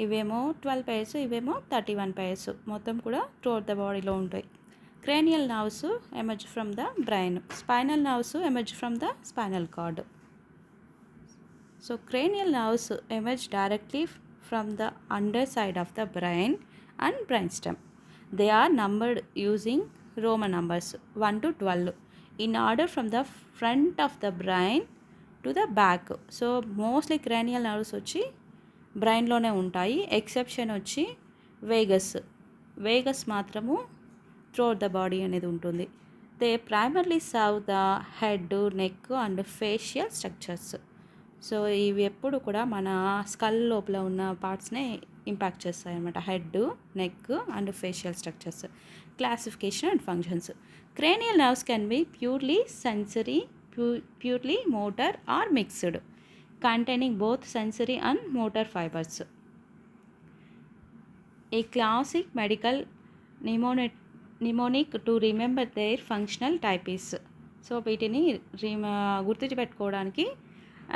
ఇవేమో 12 pairs, ఇవేమో 31 pairs, మొత్తం కూడా త్రూఅవుట్ ద బాడీలో ఉంటాయి. Cranial nerves emerge from the brain, spinal nerves emerge from the spinal cord. So cranial nerves emerge directly from the under side of the brain and brain stem. They are numbered using Roman numbers 1 to 12 in order from the front of the brain to the back. So mostly cranial nerves వచ్చి బ్రెయిన్లోనే ఉంటాయి. Exception వచ్చి Vegas మాత్రము throughout the body అనేది ఉంటుంది. They primarily serve the head, neck and facial structures. So ఇవి ఎప్పుడు కూడా మన స్కల్ లోపల ఉన్న పార్ట్స్నే ఇంపాక్ట్ చేస్తాయి అన్నమాట. Head, neck and facial structures. Classification and functions. Cranial nerves can be purely sensory, purely motor or mixed, containing both sensory and motor fibers. A classic medical mnemonic to remember their functional type is. So వీటిని గుర్తుపెట్టుకోవడానికి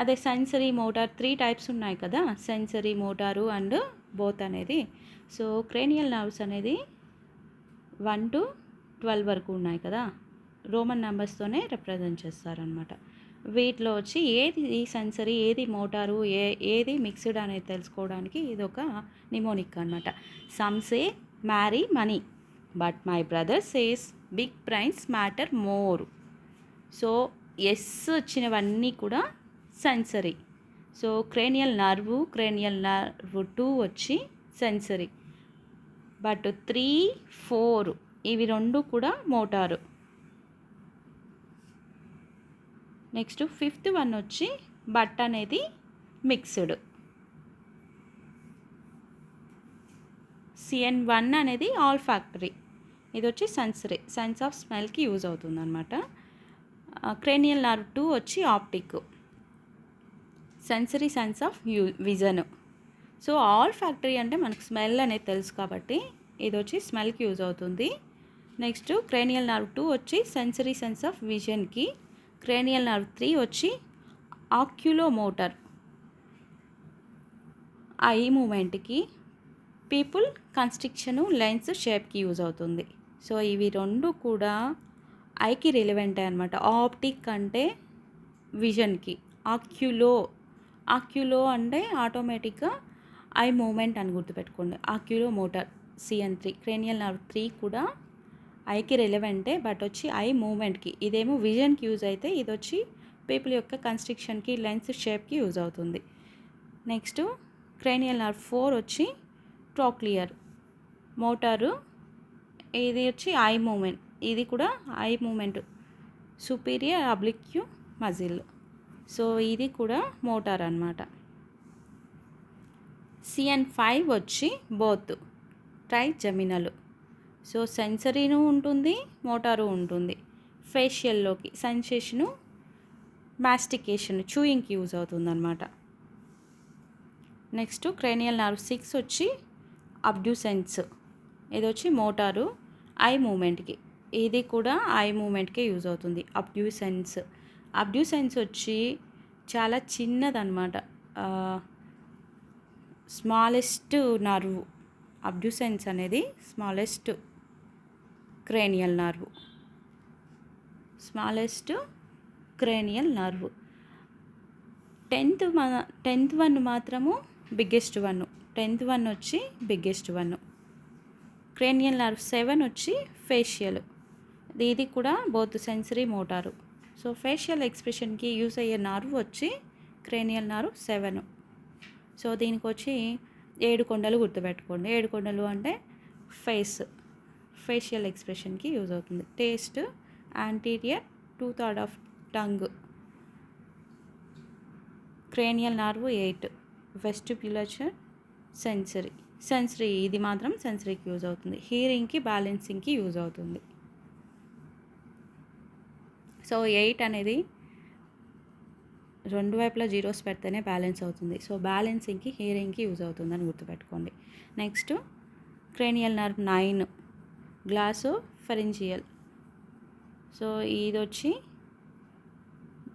అదే sensory motor 3 types ఉన్నాయి కదా, sensory, motor and both అనేది. So cranial nerves అనేది 1 to 12 వరకు ఉన్నాయి కదా, Roman నెంబర్స్తోనే represent చేస్తారనమాట. వీటిలో వచ్చి ఏది సెన్సరీ, ఏది మోటారు, ఏది మిక్స్డ్ అనేది తెలుసుకోవడానికి ఇది ఒక నిమోనిక్ అనమాట. Some say marry money, but my brother says big brains matter more. So S వచ్చినవన్నీ కూడా సెన్సరీ. సో క్రేనియల్ నర్వ్ 2 వచ్చి సెన్సరీ, బట్ 3, 4 ఇవి 2 కూడా మోటారు. నెక్స్ట్ 5th వన్ వచ్చి బట్ అనేది మిక్స్డ్. CN1 అనేది ఆల్ ఫ్యాక్టరీ, ఇది వచ్చి సెన్సరీ, సెన్స్ ఆఫ్ స్మెల్కి యూజ్ అవుతుంది అనమాట. క్రేనియల్ నర్వ్ 2 వచ్చి optic, sensory sense of vision. So olfactory అంటే మనకు స్మెల్ అనేది తెలుసు కాబట్టి ఇది వచ్చి స్మెల్కి యూజ్ అవుతుంది. నెక్స్ట్ క్రేనియల్ నర్వ్ 2 వచ్చి సెన్సరీ సెన్స్ ఆఫ్ విజన్కి, క్రేనియల్ నర్వ్ 3 వచ్చి ఆక్యులోమోటర్ ఐ మూమెంట్కి, పీపుల్ కన్స్ట్రిక్షను లెన్స్ షేప్కి యూజ్ అవుతుంది. సో ఇవి 2 కూడా ఐకి రిలవెంటే అనమాట. ఆప్టిక్ అంటే విజన్కి, ఆక్యులో అంటే ఆటోమేటిక్గా ఐ మూమెంట్ అని గుర్తుపెట్టుకోండి. ఆక్యులోమోటర్ CN3, క్రేనియల్ నర్వ్ 3 కూడా ఐకి రెలవెంటే, బట్ వచ్చి ఐ మూమెంట్కి. ఇదేమో విజన్కి యూజ్ అయితే, ఇది వచ్చి పీపుల్ యొక్క కన్స్ట్రక్షన్కి, లెన్స్ షేప్కి యూజ్ అవుతుంది. నెక్స్ట్ క్రేనియల్ నర్వ్ 4 వచ్చి ట్రోక్లియర్ మోటారు. ఇది వచ్చి ఐ మూమెంట్, ఇది కూడా eye movement, superior oblique muscle. So ఇది కూడా మోటార్ అన్నమాట. CN5 వచ్చి బోత్ ట్రైజెమినల్. సో సెన్సరీను ఉంటుంది, మోటారు ఉంటుంది. ఫేషియల్లోకి సెన్సేషను, మాస్టికేషన్, చూయింగ్కి యూజ్ అవుతుంది అనమాట. నెక్స్ట్ క్రేనియల్ నర్వ్ 6 వచ్చి అబ్డ్యూసెన్స్. ఇది వచ్చి మోటారు ఐ మూమెంట్కి, ఇది కూడా ఐ మూమెంట్కే యూజ్ అవుతుంది. అబ్డ్యూసెన్స్ వచ్చి చాలా చిన్నదన్నమాట, స్మాలెస్ట్ నర్వ్. అబ్డ్యూసెన్స్ అనేది smallest cranial nerve, smallest cranial nerve. 10th one మాత్రము బిగ్గెస్ట్ వన్. 10th వన్ వచ్చి బిగ్గెస్ట్ వన్. క్రేనియల్ నర్వ్ 7 వచ్చి ఫేషియల్. ఇది కూడా both sensory, motor. So facial ఎక్స్ప్రెషన్కి యూజ్ అయ్యే నర్వ్ వచ్చి క్రేనియల్ నర్వ్ 7. సో దీనికి వచ్చి 7 కొండలు గుర్తుపెట్టుకోండి. 7 కొండలు అంటే ఫేషియల్ ఎక్స్ప్రెషన్కి యూజ్ అవుతుంది. Taste, anterior 2/3 of tongue. Cranial nerve 8 vestibular sensory, ఇది మాత్రం సెన్సరీకి యూజ్ అవుతుంది. హియరింగ్కి, బ్యాలెన్సింగ్కి యూజ్ అవుతుంది. సో 8 అనేది రెండు వైపులా జీరోస్ పెడితేనే బ్యాలెన్స్ అవుతుంది. సో బ్యాలెన్సింగ్కి, హియరింగ్కి యూజ్ అవుతుందని గుర్తుపెట్టుకోండి. Next cranial nerve 9 గ్లాసో ఫెరింజియల్. సో ఇది వచ్చి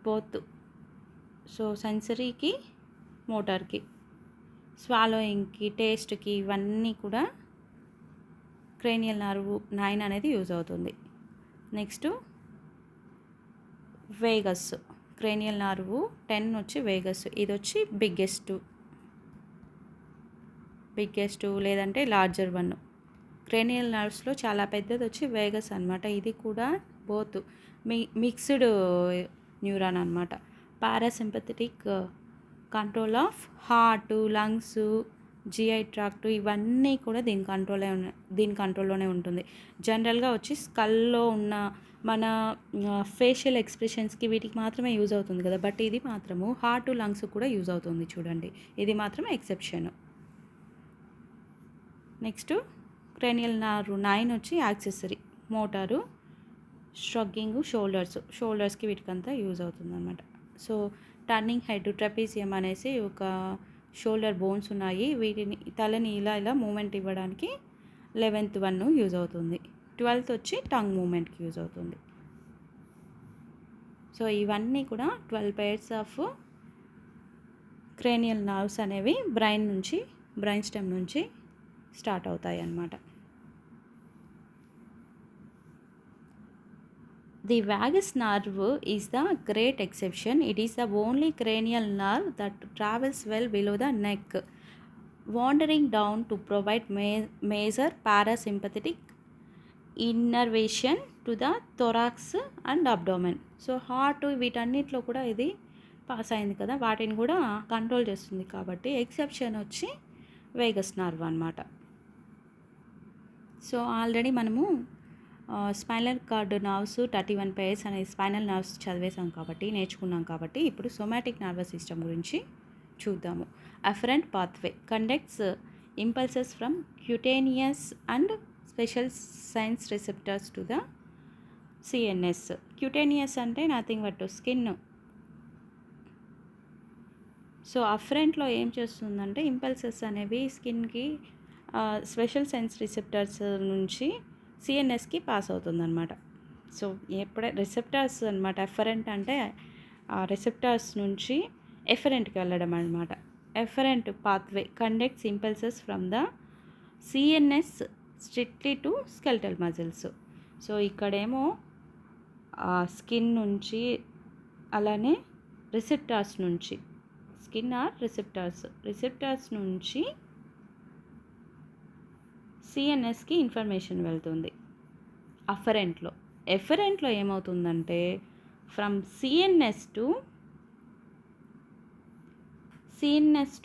బోత్, సో సెన్సరీకి, మోటార్కి, స్వాలోయింగ్కి, టేస్ట్కి, ఇవన్నీ కూడా క్రేనియల్ నర్వ్ 9 అనేది యూజ్ అవుతుంది. Next Vegas. క్రేనియల్ నర్వ్ 10 వచ్చి వేగస్. ఇది వచ్చి బిగ్గెస్ట్ లేదంటే లార్జర్ వన్. క్రేనియల్ నర్వ్స్లో చాలా పెద్దది వచ్చి వేగస్ అనమాట. ఇది కూడా బోత్ మిక్స్డ్ న్యూరాన్ అనమాట. Parasympathetic control of heart, lungs, GI tract, ఇవన్నీ కూడా దీని కంట్రోల్లోనే ఉంటుంది. జనరల్గా వచ్చి స్కల్లో ఉన్న మన ఫేషియల్ ఎక్స్ప్రెషన్స్కి వీటికి మాత్రమే యూజ్ అవుతుంది కదా, బట్ ఇది మాత్రము హార్ట్, లంగ్స్ కూడా యూజ్ అవుతుంది. చూడండి, ఇది మాత్రం ఎక్సెప్షన్. నెక్స్ట్ క్రేనియల్ నర్వ్ 9 వచ్చి యాక్సెసరీ, మోటారు, స్ట్రగ్గింగ్, షోల్డర్స్కి వీటికంతా యూజ్ అవుతుంది అనమాట. సో టర్నింగ్ హెడ్, ట్రెపీజియం అనేసి ఒక షోల్డర్ బోన్స్ ఉన్నాయి. వీటిని తలని ఇలా మూమెంట్ ఇవ్వడానికి 11th వన్ యూజ్ అవుతుంది. 12th వచ్చి టంగ్ మూమెంట్కి యూజ్ అవుతుంది. సో ఇవన్నీ కూడా 12 pairs ఆఫ్ క్రేనియల్ నర్వ్స్ అనేవి బ్రెయిన్ స్టెమ్ నుంచి స్టార్ట్ అవుతాయి అన్నమాట. The vagus nerve is the great exception. It is the only cranial nerve that travels well below the neck, wandering down to provide major parasympathetic innervation to the thorax and abdomen. So heart, వీటన్నిటిలో కూడా ఇది pass అయింది కదా, వాటిని కూడా control చేస్తుంది. కాబట్టి exception వచ్చి వేగస్ నర్వ్ అన్నమాట. సో ఆల్రెడీ మనము స్పైనల్ కార్డ్ నర్వ్స్ 31 pairs అనే స్పైనల్ నర్వ్స్ నేర్చుకున్నాం కాబట్టి ఇప్పుడు సోమాటిక్ నర్వస్ సిస్టమ్ గురించి చూద్దాము. Afferent pathway conducts impulses from cutaneous and special science receptors to the CNS. Cutaneous అంటే నథింగ్ బట్ స్కిన్. సో అఫరెంట్లో ఏం చేస్తుందంటే ఇంపల్సెస్ అనేవి స్కిన్కి స్పెషల్ సెన్స్ రిసెప్టర్స్ నుంచి సిఎన్ఎస్కి పాస్ అవుతుందన్నమాట. సో రిసెప్టర్స్ అనమాట. ఎఫరెంట్ అంటే రిసెప్టర్స్ నుంచి ఎఫరెంట్కి వెళ్ళడం అనమాట. Efferent pathway conducts impulses from the CNS strictly to skeletal muscles. So ఇక్కడేమో స్కిన్ నుంచి, అలానే రిసెప్టార్స్ నుంచి, స్కిన్ ఆర్ రిసెప్టార్స్ నుంచి సిఎన్ఎస్కి ఇన్ఫర్మేషన్ వెళ్తుంది. అఫరెంట్లో. ఎఫరెంట్లో ఏమవుతుందంటే from CNS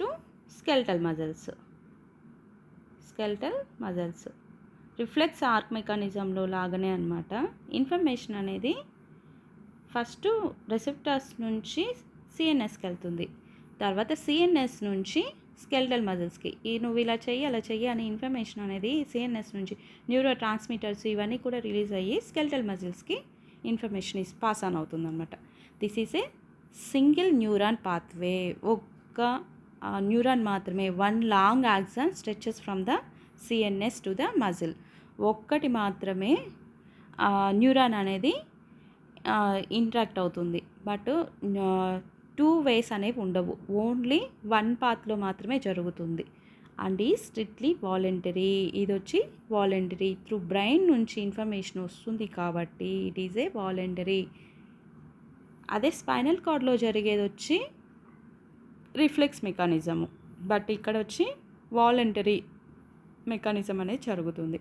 to skeletal muscles reflex arc మెకానిజంలో లాగానే అనమాట. ఇన్ఫర్మేషన్ అనేది ఫస్ట్ రిసెప్టర్స్ నుంచి సిఎన్ఎస్కి వెళ్తుంది, తర్వాత సిఎన్ఎస్ నుంచి స్కెల్టల్ మజిల్స్కి నువ్వు ఇలా చెయ్యి అలా చెయ్యి అనే ఇన్ఫర్మేషన్ అనేది సిఎన్ఎస్ నుంచి న్యూరో ట్రాన్స్మిటర్స్ ఇవన్నీ కూడా రిలీజ్ అయ్యి స్కెల్టల్ మజిల్స్కి ఇన్ఫర్మేషన్ పాస్ ఆన్ అవుతుందన్నమాట. This is a single neuron pathway. ఒక్క న్యూరాన్ మాత్రమే, one long axon stretches from the CNS to the muscle. ఒక్కటి మాత్రమే న్యూరాన్ అనేది ఇంటరాక్ట్ అవుతుంది. బట్ 2 వేస్ అనేవి ఉండవు, ఓన్లీ 1 పాత్లో మాత్రమే జరుగుతుంది. అండ్ ఈ స్ట్రిక్ట్లీ వాలంటరీ. ఇది వచ్చి వాలంటరీ, త్రూ బ్రెయిన్ నుంచి ఇన్ఫర్మేషన్ వస్తుంది కాబట్టి ఇట్ ఈజ్ ఏ వాలంటరీ. అదే స్పైనల్ కార్డ్లో జరిగేది వచ్చి రిఫ్లెక్స్ మెకానిజము, బట్ ఇక్కడ వచ్చి వాలంటరీ మెకానిజం అనేది జరుగుతుంది.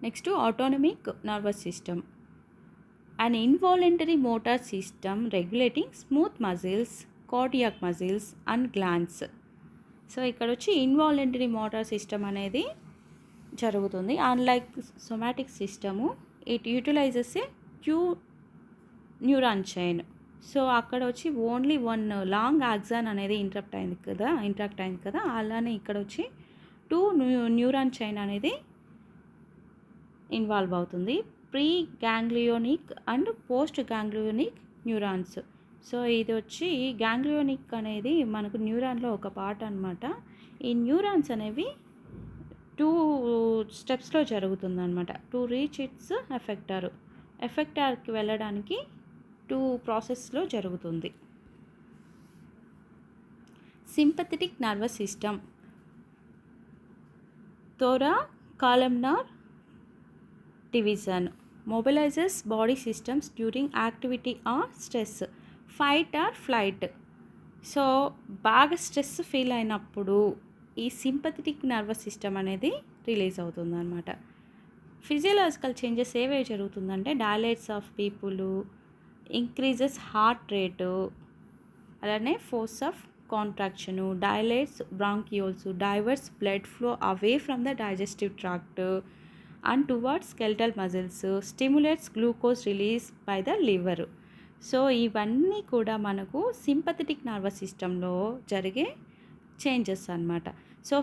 Next autonomic nervous system, an involuntary motor system regulating smooth muscles, cardiac muscles and glands. So ఇక్కడ వచ్చి ఇన్వాలంటరీ మోటార్ సిస్టమ్ అనేది జరుగుతుంది. Unlike somatic system, it utilises a queue neuron chain. So అక్కడ వచ్చి only 1 long axon అనేది interact అయింది కదా, అలానే ఇక్కడ వచ్చి 2 న్యూరాన్ చైన్ అనేది ఇన్వాల్వ్ అవుతుంది. Preganglionic and postganglionic neurons. So ఇది వచ్చి గ్యాంగ్లియోనిక్ అనేది మనకు న్యూరాన్లో ఒక పార్ట్ అనమాట. ఈ న్యూరాన్స్ అనేవి 2 స్టెప్స్లో జరుగుతుందన్నమాట. టు రీచ్ ఇట్స్ ఎఫెక్టార్కి వెళ్ళడానికి 2 ప్రాసెస్లో జరుగుతుంది. Sympathetic nervous system, thoracolumbar division, mobilizes body systems during activity or stress, fight or flight. So బాగా స్ట్రెస్ ఫీల్ అయినప్పుడు ఈ సింపథెటిక్ నర్వస్ సిస్టమ్ అనేది రిలీజ్ అవుతుంది అనమాట. ఫిజియలాజికల్ చేంజెస్ ఏవేవి జరుగుతుందంటే dilates of pupil, increases heart rate, అలానే force of contraction, dilates bronchioles, diverts blood flow away from the digestive tract and towards skeletal muscles, stimulates glucose release by the liver. So ఇవన్నీ కూడా మనకు sympathetic nervous సిస్టంలో జరిగే changes అన్నమాట. So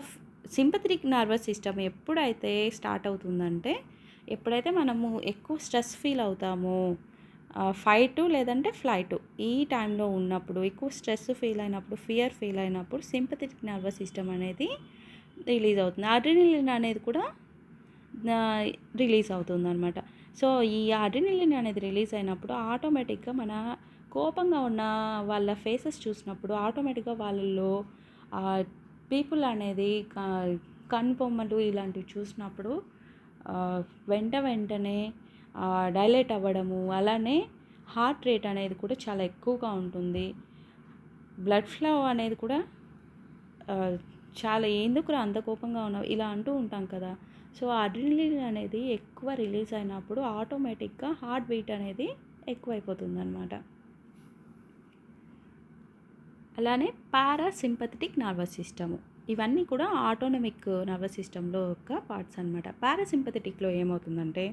sympathetic nervous system ఎప్పుడైతే start అవుతుందంటే ఎప్పుడైతే మనము ఎక్కువ స్ట్రెస్ ఫీల్ అవుతామో, ఫైటు లేదంటే ఫ్లైటు, ఈ టైంలో ఉన్నప్పుడు ఎక్కువ స్ట్రెస్ ఫీల్ అయినప్పుడు, ఫియర్ ఫీల్ అయినప్పుడు సింపథెటిక్ నర్వస్ సిస్టమ్ అనేది రిలీజ్ అవుతుంది. అడ్రినలిన్ అనేది కూడా రిలీజ్ అవుతుందన్నమాట. సో ఈ అడ్రినలిన్ అనేది రిలీజ్ అయినప్పుడు ఆటోమేటిక్గా మన కోపంగా ఉన్న వాళ్ళ ఫేసెస్ చూసినప్పుడు ఆటోమేటిక్గా వాళ్ళల్లో పీపుల్ అనేది కనుబొమ్మలు ఇలాంటివి చూసినప్పుడు వెంటనే డైలేట్ అవ్వడము, అలానే హార్ట్ రేట్ అనేది కూడా చాలా ఎక్కువగా ఉంటుంది. బ్లడ్ ఫ్లో అనేది కూడా చాలా ఎందుకు అంత కోపంగా ఉన్నావు ఇలా అంటూ ఉంటాం కదా. సో అడ్రినలిన్ అనేది ఎక్కువ రిలీజ్ అయినప్పుడు ఆటోమేటిక్గా హార్ట్ బీట్ అనేది ఎక్కువైపోతుంది అనమాట. అలానే పారాసింపథెటిక్ నర్వస్ సిస్టము, ఇవన్నీ కూడా ఆటోనమిక్ నర్వస్ సిస్టంలో ఒక పార్ట్స్ అనమాట. పారాసింపథెటిక్లో ఏమవుతుందంటే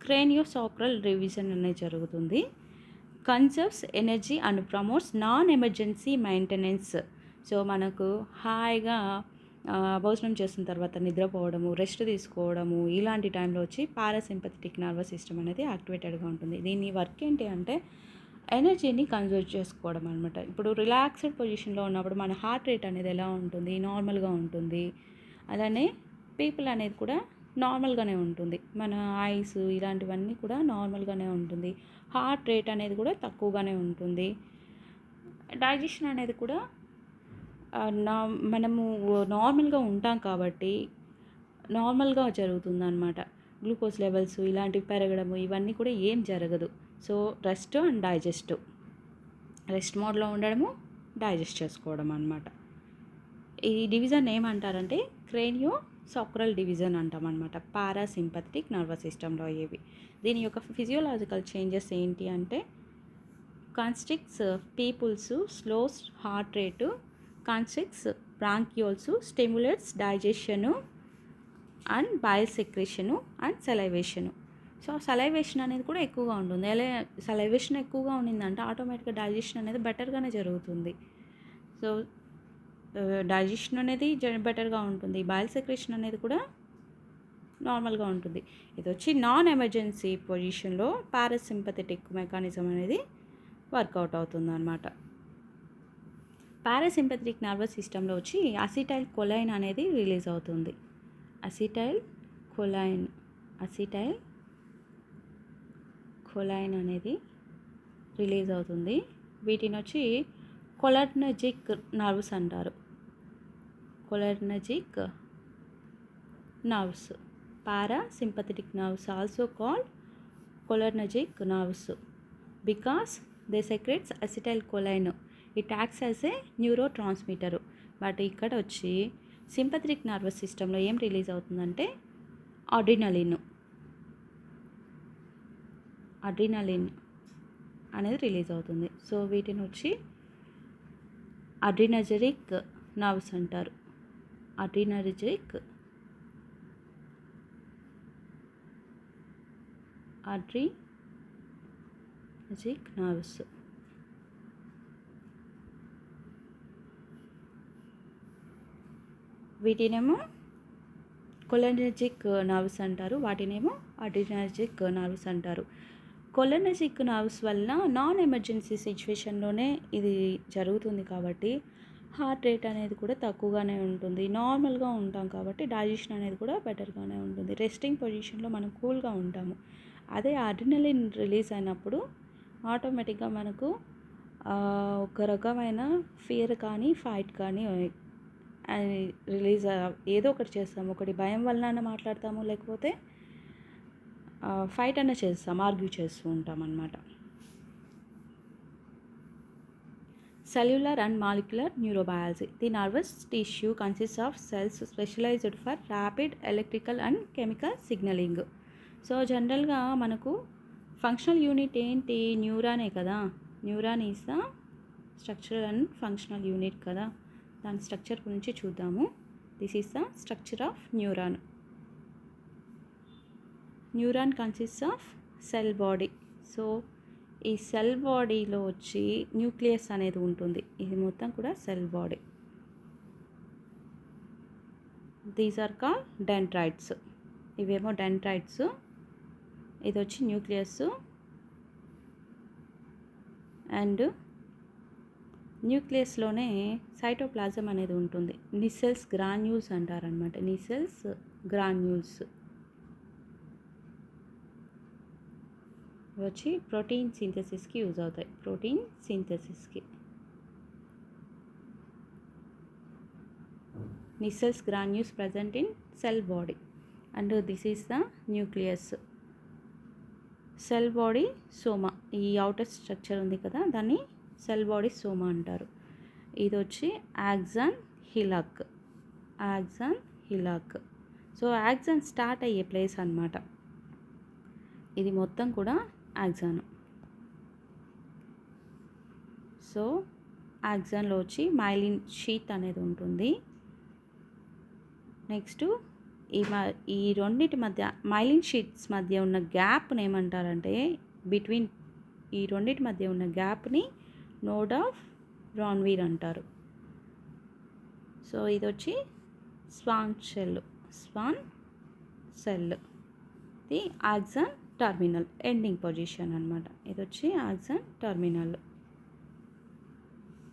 క్రేనియోసాక్రల్ రివిజన్ అనేది జరుగుతుంది. Conserves energy and promotes non emergency maintenance. So మనకు హాయిగా భోజనం చేసిన తర్వాత నిద్రపోవడము, రెస్ట్ తీసుకోవడము, ఇలాంటి టైంలో వచ్చి పారాసింపథెటిక్ నర్వస్ సిస్టమ్ అనేది యాక్టివేటెడ్గా ఉంటుంది. దీని వర్క్ ఏంటి అంటే ఎనర్జీని కన్జర్వ్ చేసుకోవడం అనమాట. ఇప్పుడు రిలాక్స్డ్ పొజిషన్లో ఉన్నప్పుడు మన హార్ట్ రేట్ అనేది ఎలా ఉంటుంది, నార్మల్గా ఉంటుంది. అలానే పీపుల్ అనేది కూడా నార్మల్గానే ఉంటుంది. మన ఐస్ ఇలాంటివన్నీ కూడా నార్మల్గానే ఉంటుంది. హార్ట్ రేట్ అనేది కూడా తక్కువగానే ఉంటుంది. డైజెషన్ అనేది కూడా మనము నార్మల్గా ఉంటాం కాబట్టి నార్మల్గా జరుగుతుందన్నమాట. గ్లూకోజ్ లెవెల్స్ ఇలాంటివి పెరగడము ఇవన్నీ కూడా ఏం జరగదు. సో రెస్ట్ అండ్ రెస్ట్ మోడ్లో ఉండడము, డైజెస్ట్ చేసుకోవడం అనమాట. ఈ డివిజన్ ఏమంటారంటే క్రేనియో సాక్రల్ డివిజన్ అంటాం అనమాట. పారాసింపథెటిక్ నర్వస్ సిస్టంలో అయ్యేవి. దీని యొక్క ఫిజియోలాజికల్ చేంజెస్ ఏంటి అంటే constricts pupils, slows heart rate, constricts bronchioles, stimulates digestion and bile secretion and salivation. So salivation అనేది కూడా ఎక్కువగా ఉంటుంది. అలా సలైవేషన్ ఎక్కువగా ఉండిందంటే ఆటోమేటిక్గా డైజెషన్ అనేది బెటర్గానే జరుగుతుంది. సో డైజెషన్ అనేది బెటర్గా ఉంటుంది. బైల్ సెక్రేషన్ అనేది కూడా నార్మల్గా ఉంటుంది. ఇది వచ్చి నాన్ ఎమర్జెన్సీ పొజిషన్లో పారాసింపథెటిక్ మెకానిజం అనేది వర్కౌట్ అవుతుంది అన్నమాట. పారాసింపథెటిక్ నర్వస్ సిస్టంలో వచ్చి అసిటైల్ కొలైన్ అనేది రిలీజ్ అవుతుంది. అసిటైల్ కొలైన్ అనేది రిలీజ్ అవుతుంది. వీటిని వచ్చి కొలర్నర్జిక్ నర్వ్స్ అంటారు. Cholinergic nerves, parasympathetic nerves also called cholinergic nerves because they secretes acetylcholine. It acts as a neurotransmitter. But ఇక్కడ వచ్చి సింపథెటిక్ నర్వస్ సిస్టంలో ఏం రిలీజ్ అవుతుందంటే అడ్రినలిన్ అనేది రిలీజ్ అవుతుంది. సో వీటిని వచ్చి అడ్రినర్జిక్ నర్వ్స్ అంటారు. అడ్రినర్జిక్ నర్వ్స్. వీటినేమో కొలర్నర్జిక్ నర్వ్స్ అంటారు, వాటినేమో అడ్రినర్జిక్ నర్వ్స్ అంటారు. కొలర్నర్జిక్ నర్వ్స్ వల్ల నాన్ ఎమర్జెన్సీ సిచ్యువేషన్లోనే ఇది జరుగుతుంది కాబట్టి హార్ట్ రేట్ అనేది కూడా తక్కువగానే ఉంటుంది. నార్మల్గా ఉంటాం కాబట్టి డైజెషన్ అనేది కూడా బెటర్గానే ఉంటుంది. రెస్టింగ్ పొజిషన్లో మనం కూల్గా ఉంటాము. అదే అడ్రినలిన్ రిలీజ్ అయినప్పుడు ఆటోమేటిక్గా మనకు ఒక రకమైన ఫియర్ కానీ ఫైట్ కానీ రిలీజ్ ఏదో ఒకటి చేస్తాము. ఒకటి భయం వలన మాట్లాడతాము, లేకపోతే ఫైట్ అన్న చేస్తాం, ఆర్గ్యూ చేస్తూ ఉంటాం అన్నమాట. Cellular and molecular neurobiology. The nervous tissue consist of cells specialized for rapid electrical and chemical signaling. So జనరల్గా మనకు ఫంక్షనల్ యూనిట్ ఏంటి? న్యూరానే కదా. Neuron is the structural and functional unit కదా. దాని స్ట్రక్చర్ గురించి చూద్దాము. This is the structure of neuron. Neuron consist of cell body. So ఈ సెల్ బాడీలో వచ్చి న్యూక్లియస్ అనేది ఉంటుంది. ఇది మొత్తం కూడా cell body. These are called dendrites. ఇవేమో డెండ్రైట్స్, ఇది వచ్చి న్యూక్లియస్. అండ్ న్యూక్లియస్లోనే సైటోప్లాజం అనేది ఉంటుంది. నిసెల్స్ గ్రాన్యూల్స్ అంటారనమాట. నిసెల్స్ గ్రాన్యూల్స్ వచ్చి ప్రోటీన్ సింథసిస్కి యూజ్ అవుతాయి. ప్రోటీన్ సింథసిస్కి Nissl's granules present in cell body and this is the nucleus. Cell body soma, ఈ అవుటర్ స్ట్రక్చర్ ఉంది కదా, దాన్ని సెల్ బాడీ సోమా అంటారు. ఇది వచ్చి యాక్సాన్ హిలాక్. సో యాక్సాన్ స్టార్ట్ అయ్యే ప్లేస్ అన్నమాట. ఇది మొత్తం కూడా యాక్సాన్. సో యాక్సాన్లో వచ్చి మైలిన్ షీత్ అనేది ఉంటుంది. నెక్స్ట్ ఈ రెండింటి మధ్య మైలిన్ షీట్స్ మధ్య ఉన్న గ్యాప్ని ఏమంటారంటే, బిట్వీన్ ఈ రెండింటి మధ్య ఉన్న గ్యాప్ని నోడ్ ఆఫ్ బ్రాన్వీర్ అంటారు. సో ఇది వచ్చి Schwann cell the axon terminal ending position అనమాట. ఇది వచ్చి యాక్సాన్ టర్మినల్.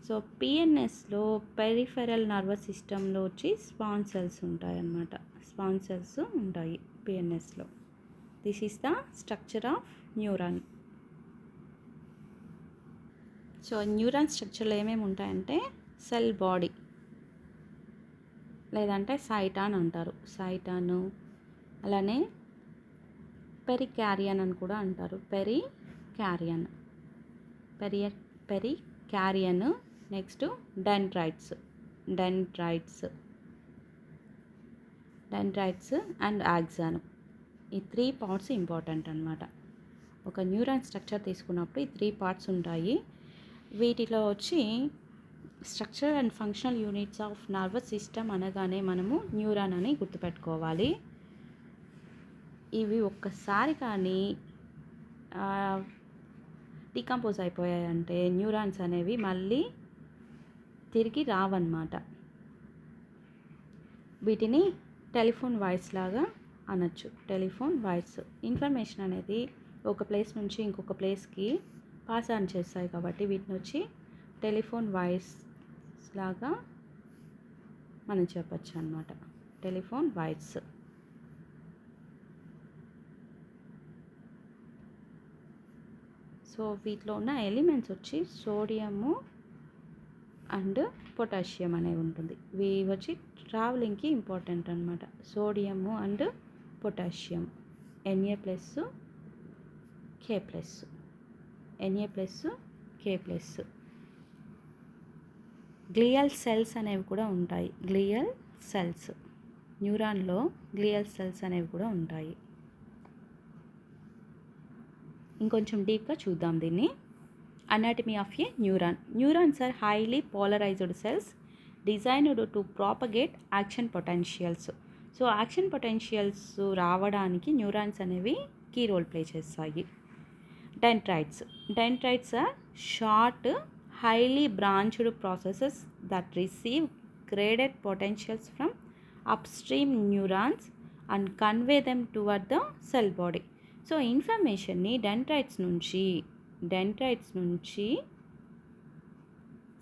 సో పిఎన్ఎస్లో పెరిఫెరల్ నర్వస్ సిస్టంలో వచ్చి స్పాన్ సెల్స్ ఉంటాయి అన్నమాట. స్పాన్ సెల్స్ ఉంటాయి పిఎన్ఎస్లో. This is the structure of neuron. So neuron స్ట్రక్చర్లో ఏమేమి ఉంటాయంటే సెల్ బాడీ, లేదంటే సైటాన్ అంటారు. సైటాను, అలానే పెరికారియన్ అని కూడా అంటారు. Perikaryon. Next dendrites. Dendrites and axon. ఈ 3 పార్ట్స్ ఇంపార్టెంట్ అనమాట. ఒక న్యూరాన్ స్ట్రక్చర్ తీసుకున్నప్పుడు ఈ 3 పార్ట్స్ ఉంటాయి. వీటిలో వచ్చి structural and functional units of nervous system అనగానే మనము న్యూరాన్ అని గుర్తుపెట్టుకోవాలి. ఇవి ఒక్కసారి కానీ డికంపోజ్ అయిపోయాయంటే న్యూరాన్స్ అనేవి మళ్ళీ తిరిగి రావన్నమాట. వీటిని టెలిఫోన్ వైర్స్ లాగా అనొచ్చు. టెలిఫోన్ వైర్స్ ఇన్ఫర్మేషన్ అనేది ఒక ప్లేస్ నుంచి ఇంకొక ప్లేస్కి పాస్ ఆన్ చేస్తాయి కాబట్టి వీటిని వచ్చి టెలిఫోన్ వైర్స్ లాగా మనం చెప్పచ్చు అన్నమాట. Telephone wires. సో వీటిలో ఉన్న ఎలిమెంట్స్ వచ్చి సోడియము అండ్ పొటాషియం అనేవి ఉంటుంది. ఇవి వచ్చి ట్రావెలింగ్కి ఇంపార్టెంట్ అనమాట. Sodium and potassium, Na+, K+, Na+, K+. Glial cells అనేవి కూడా ఉంటాయి. గ్లియల్ సెల్స్, న్యూరాన్లో గ్లియల్ సెల్స్ అనేవి కూడా ఉంటాయి. ఇంకొంచెం డీప్గా చూద్దాం దీన్ని. Anatomy of a neuron. Neurons are highly polarized cells designed to propagate action potentials. So action potentials రావడానికి న్యూరాన్స్ అనేవి కీ రోల్ ప్లే చేస్తాయి. Dendrites are short highly branched processes that receive graded potentials from upstream neurons and convey them toward the cell body. So ఇన్ఫర్మేషన్ని dendrites నుంచి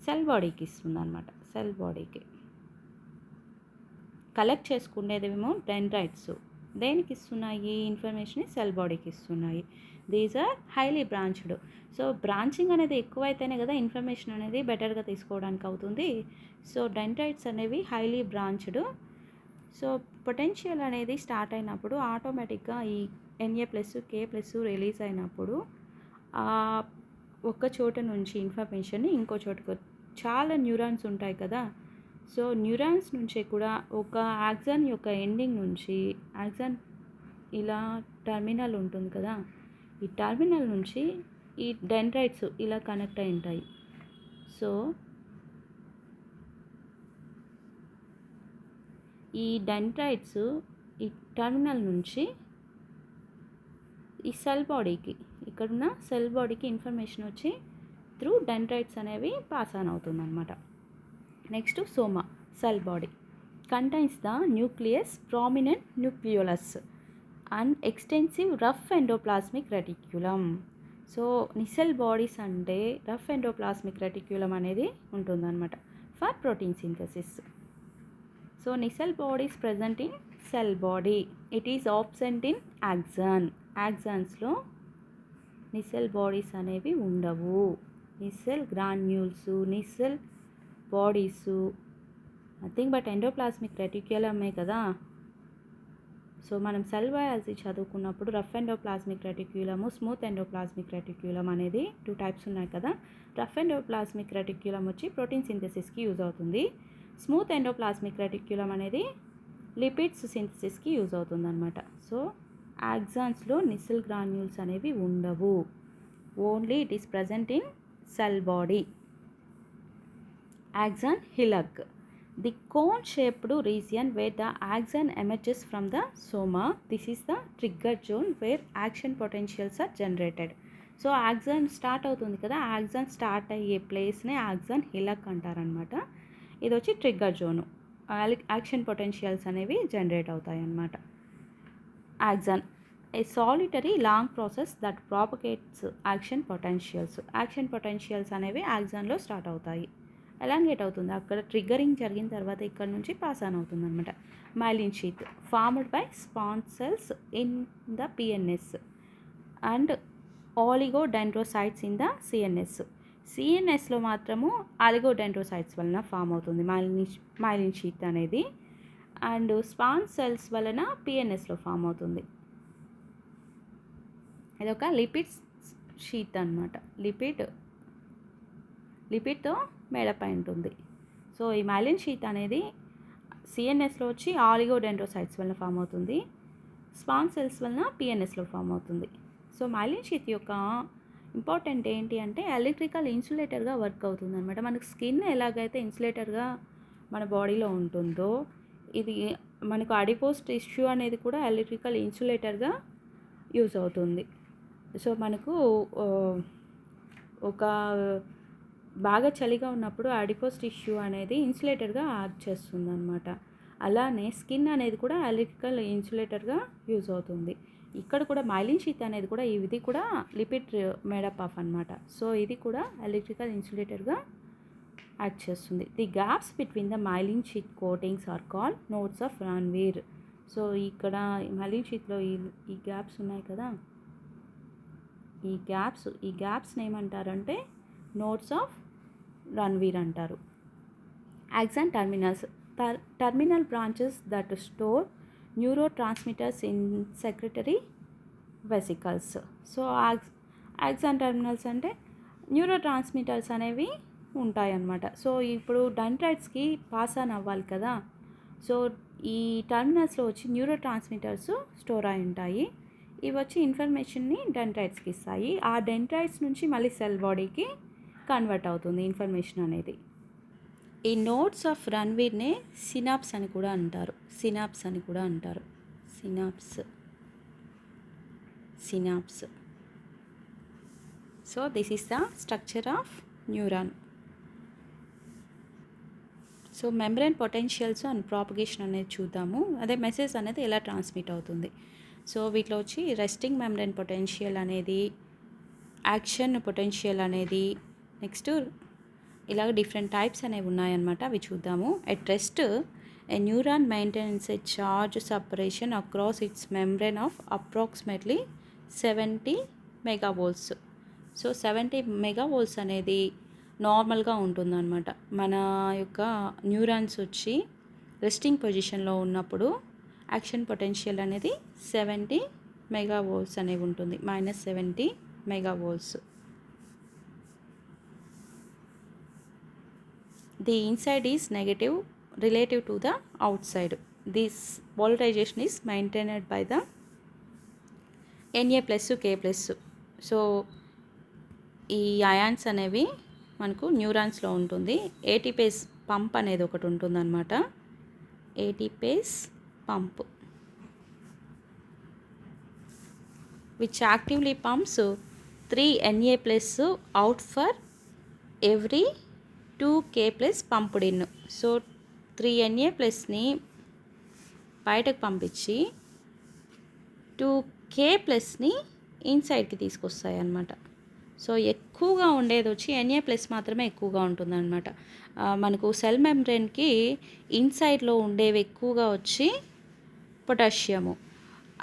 cell బాడీకి ఇస్తుంది అనమాట. Cell బాడీకి collect చేసుకునేదేమో dendrites. దేనికి ఇస్తున్నాయి ఇన్ఫర్మేషన్? సెల్ బాడీకి ఇస్తున్నాయి. These are highly branched. So branching అనేది ఎక్కువైతేనే కదా ఇన్ఫర్మేషన్ అనేది బెటర్గా తీసుకోవడానికి అవుతుంది. సో డెండ్రైట్స్ అనేవి హైలీ బ్రాంచ్డ్. సో పొటెన్షియల్ అనేది స్టార్ట్ అయినప్పుడు ఆటోమేటిక్గా ఈ Na+, K+ రిలీజ్ అయినప్పుడు ఒక్క చోట నుంచి ఇన్ఫర్మేషన్ని ఇంకో చోటుకు చాలా న్యూరాన్స్ ఉంటాయి కదా. సో న్యూరాన్స్ నుంచి కూడా ఒక ఆక్సాన్ యొక్క ఎండింగ్ నుంచి ఆక్సాన్ ఇలా టర్మినల్ ఉంటుంది కదా, ఈ టర్మినల్ నుంచి ఈ డెండ్రైట్స్ ఇలా కనెక్ట్ అయి ఉంటాయి. సో ఈ డెండ్రైట్స్ ఈ టర్మినల్ నుంచి ఈ సెల్ బాడీకి, ఇక్కడున్న సెల్ బాడీకి ఇన్ఫర్మేషన్ వచ్చి త్రూ డెండ్రైట్స్ అనేవి పాస్ ఆన్ అవుతుంది అనమాట. Next soma, cell body contains the nucleus, prominent nucleolus and extensive rough endoplasmic reticulum. So Nissl bodies అంటే రఫ్ ఎండోప్లాస్మిక్ రెటిక్యులం అనేది ఉంటుందన్నమాట for protein synthesis. So Nissl bodies present in cell body. It is absent in axon. ఆక్సాన్స్లో Nissl bodies అనేవి ఉండవు. Nissl granules, Nissl bodies nothing but endoplasmic రెటిక్యులమే కదా. So మనం cell biology చదువుకున్నప్పుడు rough endoplasmic రెటిక్యులము, smooth endoplasmic reticulum అనేది 2 types ఉన్నాయి కదా. రఫ్ ఎండోప్లాస్మిక్ రెటిక్యులం వచ్చి ప్రోటీన్ సింథసిస్కి యూజ్ అవుతుంది. స్మూత్ ఎండోప్లాస్మిక్ రెటిక్యులం అనేది లిపిడ్స్ సింథసిస్కి యూజ్ అవుతుంది అనమాట. సో ఆక్సాన్స్లో నిసెల్ గ్రాన్యూల్స్ అనేవి ఉండవు. Only it is present in cell body. Axon hillock, the cone-shaped region where the axon emerges from the soma. This is the trigger zone where action potentials are generated. So axon start అవుతుంది కదా, axon start అయ్యే ప్లేస్నే axon hillock అంటారనమాట. ఇది వచ్చి trigger zone. Action potentials అనేవి generate అవుతాయి అన్నమాట. Axon A solitary long process that propagates action potentials. Action potentials అనేవి ఆక్సాన్లో స్టార్ట్ అవుతాయి, ఎలాంగేట్ అవుతుంది. అక్కడ ట్రిగ్గరింగ్ జరిగిన తర్వాత ఇక్కడ నుంచి పాస్ ఆన్ అవుతుంది అనమాట. Myelin sheath formed by Schwann cells in the PNS and oligodendrocytes in the CNS. సిఎన్ఎస్లో మాత్రము ఆలిగోడెండ్రోసైట్స్ వలన ఫామ్ అవుతుంది మైలిన్ షీత్ అనేది, అండ్ స్పాన్ సెల్స్ వలన పిఎన్ఎస్లో ఫామ్ అవుతుంది. ఇదొక లిపిడ్ షీత్ అనమాట. లిపిడ్తో మేడపై ఉంటుంది. సో ఈ మైలిన్ షీత్ అనేది సిఎన్ఎస్లో వచ్చి ఆలిగోడెండ్రోసైట్స్ వలన ఫామ్ అవుతుంది, స్పాన్ సెల్స్ వలన పిఎన్ఎస్లో ఫామ్ అవుతుంది. సో మైలిన్ షీత్ యొక్క ఇంపార్టెంట్ ఏంటి అంటే ఎలక్ట్రికల్ ఇన్సులేటర్గా వర్క్ అవుతుంది అనమాట. మనకు స్కిన్ ఎలాగైతే ఇన్సులేటర్గా మన బాడీలో ఉంటుందో, ఇది మనకు అడిపోస్ టిష్యూ అనేది కూడా ఎలక్ట్రికల్ ఇన్సులేటర్గా యూజ్ అవుతుంది. సో మనకు ఒక బాగా చలిగా ఉన్నప్పుడు అడిపోస్ టిష్యూ అనేది ఇన్సులేటర్గా యాక్ట్ చేస్తుంది అనమాట. అలానే స్కిన్ అనేది కూడా ఎలక్ట్రికల్ ఇన్సులేటర్గా యూజ్ అవుతుంది. ఇక్కడ కూడా మైలిన్ షీత్ అనేది కూడా ఇది కూడా లిపిడ్ మేడప్ ఆఫ్ అనమాట. సో ఇది కూడా ఎలక్ట్రికల్ ఇన్సులేటర్గా యాక్ట్ చేస్తుంది. The gaps between the myelin sheath coatings are called nodes of Ranvier. So ఇక్కడ మైలిన్ షీత్లో ఈ గ్యాప్స్ ఉన్నాయి కదా, ఈ గ్యాప్స్ని ఏమంటారంటే నోడ్స్ ఆఫ్ రణ్వీర్ అంటారు. Axon terminals, terminal branches that store neuro transmitters in secretary vesicles. So axon terminals అంటే neuro transmitters అనేవి ఉంటాయన్నమాట. సో ఇప్పుడు డెండ్రైట్స్కి పాస్ ఆన్ అవ్వాలి కదా, సో ఈ టర్మినల్స్లో వచ్చి న్యూరో ట్రాన్స్మిటర్స్ స్టోర్ అయి ఉంటాయి. ఇవి వచ్చి ఇన్ఫర్మేషన్ని డెండ్రైట్స్కి ఇస్తాయి. ఆ డెండ్రైట్స్ నుంచి మళ్ళీ సెల్ బాడీకి కన్వర్ట్ అవుతుంది ఇన్ఫర్మేషన్ అనేది. ఈ నోడ్స్ ఆఫ్ రణ్వీర్నే సినాప్స్ అని కూడా అంటారు. Synapse. So this is the structure of neuron. So membrane potentials and propagation అనేది చూద్దాము. అదే మెసేజ్ అనేది ఎలా ట్రాన్స్మిట్ అవుతుంది. సో వీటిలో వచ్చి రెస్టింగ్ మెంబ్రేన్ పొటెన్షియల్ అనేది, యాక్షన్ పొటెన్షియల్ అనేది, నెక్స్ట్ ఇలాగ డిఫరెంట్ టైప్స్ అనేవి ఉన్నాయన్నమాట. అవి చూద్దాము. At rest a neuron maintains a charge separation across its membrane of approximately 70 megavolts. So 70 megavolts అనేది నార్మల్గా ఉంటుందన్నమాట. మన యొక్క న్యూరాన్స్ వచ్చి రెస్టింగ్ పొజిషన్లో ఉన్నప్పుడు యాక్షన్ పొటెన్షియల్ అనేది 70 మెగావోల్ట్స్ అనేవి ఉంటుంది, -70 మెగావోల్ట్స్. The inside is negative relative to the outside. This polarization is maintained by the Na plus K plus. So ఈ అయాన్స్ అనేవి మనకు న్యూరాన్స్లో ఉంటుంది. ఏటీపేస్ పంప్ అనేది ఒకటి ఉంటుందన్నమాట. ATPase pump which actively pumps 3 Na plus out for every 2 K plus pumped in. So 3 Na ప్లస్ని బయటకు పంపించి 2 K ప్లస్ని ఇన్సైడ్కి తీసుకొస్తాయి అన్నమాట. సో ఎక్కువగా ఉండేది వచ్చి Na ప్లస్ మాత్రమే ఎక్కువగా ఉంటుందన్నమాట. మనకు సెల్ మెంబ్రేన్కి ఇన్సైడ్లో ఉండేవి ఎక్కువగా వచ్చి పొటాషియము.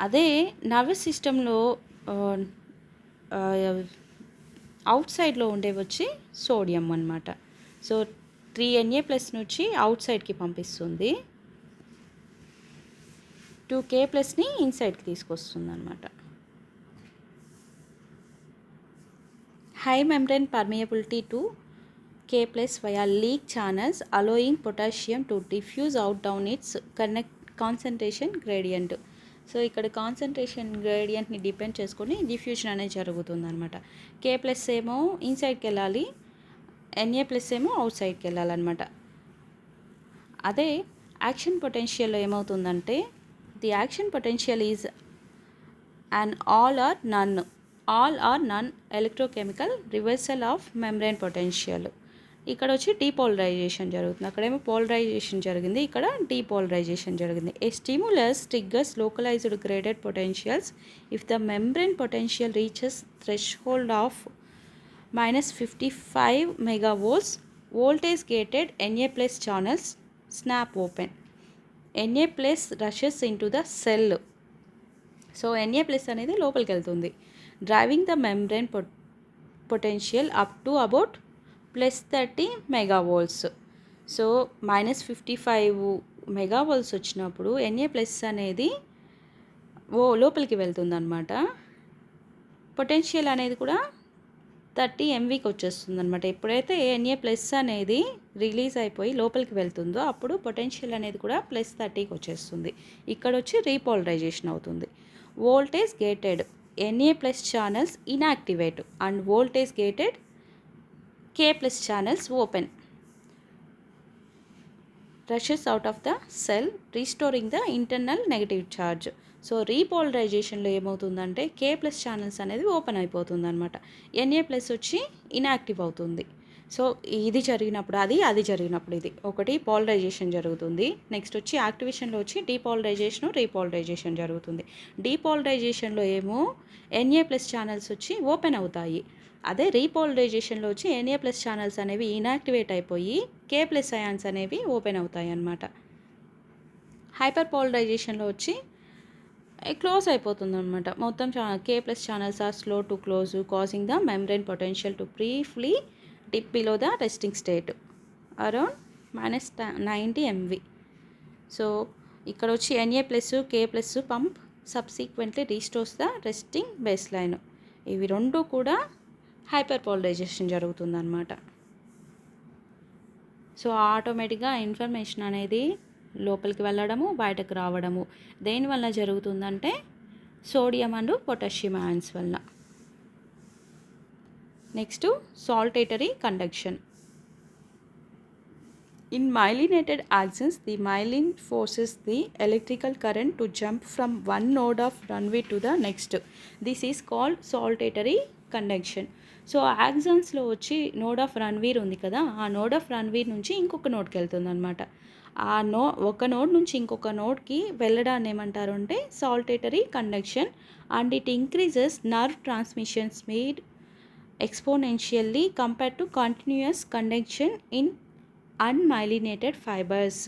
అదే నర్వస్ సిస్టంలో అవుట్ సైడ్లో ఉండేవి వచ్చి సోడియం అన్నమాట. సో 3 Na ప్లస్ నుంచి అవుట్ సైడ్కి పంపిస్తుంది, 2 K ప్లస్ని ఇన్సైడ్కి తీసుకొస్తుంది అనమాట. High membrane permeability to K plus via leak channels allowing potassium to defuse out down it's concentration gradient. So ఇక్కడ కాన్సన్ట్రేషన్ గ్రేడియంట్ని డిపెండ్ చేసుకొని డిఫ్యూషన్ అనేది జరుగుతుంది అనమాట. K ప్లస్ ఏమో ఇన్సైడ్కి వెళ్ళాలి, Na ప్లస్ ఏమో అవుట్ సైడ్కి వెళ్ళాలన్నమాట. అదే యాక్షన్ పొటెన్షియల్లో ఏమవుతుందంటే the action potential is an all or none electrochemical reversal of membrane potential. ఇక్కడ వచ్చి డీపోలరైజేషన్ జరుగుతుంది. అక్కడేమో పోలరైజేషన్ జరిగింది, ఇక్కడ డీపోలరైజేషన్ జరిగింది. A stimulus triggers localized graded potentials if the membrane potential reaches threshold of -55 megavolts, voltage gated Na plus channels snap open. Na plus rushes into the cell. So Na plus అనేది లోపలికి వెళ్తుంది, driving the membrane potential up to about +30 megavolts. So -55 megavolts వచ్చినప్పుడు Na plus అనేది లోపలికి వెళ్తుంది అనమాట. Potential అనేది కూడా 30 ఎంవీకి వచ్చేస్తుంది అనమాట. ఎప్పుడైతే Na+ అనేది రిలీజ్ అయిపోయి లోపలికి వెళ్తుందో అప్పుడు పొటెన్షియల్ అనేది కూడా +30కి వచ్చేస్తుంది. ఇక్కడ వచ్చి రీపోలరైజేషన్ అవుతుంది. Voltage gated Na+ channels inactivate and voltage gated K+ channels open rushes out of the cell restoring the internal negative charge. So రీపోలరైజేషన్లో ఏమవుతుందంటే K+ ఛానల్స్ అనేది ఓపెన్ అయిపోతుంది అనమాట. Na+ వచ్చి ఇన్యాక్టివ్ అవుతుంది. సో ఇది జరిగినప్పుడు అది జరిగినప్పుడు ఇది ఒకటి పోలరైజేషన్ జరుగుతుంది. నెక్స్ట్ వచ్చి యాక్టివేషన్లో వచ్చి డీపోలరైజేషన్ రీపోలరైజేషన్ జరుగుతుంది. డీపోలరైజేషన్లో ఏమో Na+ ఛానల్స్ వచ్చి ఓపెన్ అవుతాయి. అదే రీపోలరైజేషన్లో వచ్చి Na+ ఛానల్స్ అనేవి ఇన్యాక్టివేట్ అయిపోయి K+ అయాన్స్ అనేవి ఓపెన్ అవుతాయి అన్నమాట. హైపర్ పోలరైజేషన్లో వచ్చి క్లోజ్ అయిపోతుంది అనమాట. మొత్తం K+ channels are slow to close causing the membrane potential to briefly dip below the resting state around -90 MV. So ఇక్కడ వచ్చి Na+ K+ pump subsequently restores the resting baseline. ఇవి రెండు కూడా hyperpolarization జరుగుతుందన్నమాట. సో ఆటోమేటిక్గా information అనేది లోపలికి వెళ్ళడము బయటకు రావడము దేనివల్ల జరుగుతుందంటే సోడియం అండ్ పొటాషియం అయాన్స్ వల్ల. Next saltatory conduction. In myelinated axons, the myelin forces the electrical current to jump from one node of runway to the next. This is called saltatory conduction. So యాక్సాన్స్లో వచ్చి node of Ranveer ఉంది కదా, ఆ node of Ranveer నుంచి ఇంకొక నోడ్కి వెళ్తుంది అనమాట. ఒక నోడ్ నుంచి ఇంకొక నోడ్కి వెళ్ళడాన్ని ఏమంటారు అంటే saltatory conduction. And it increases nerve transmission speed exponentially compared to continuous conduction in unmyelinated fibres.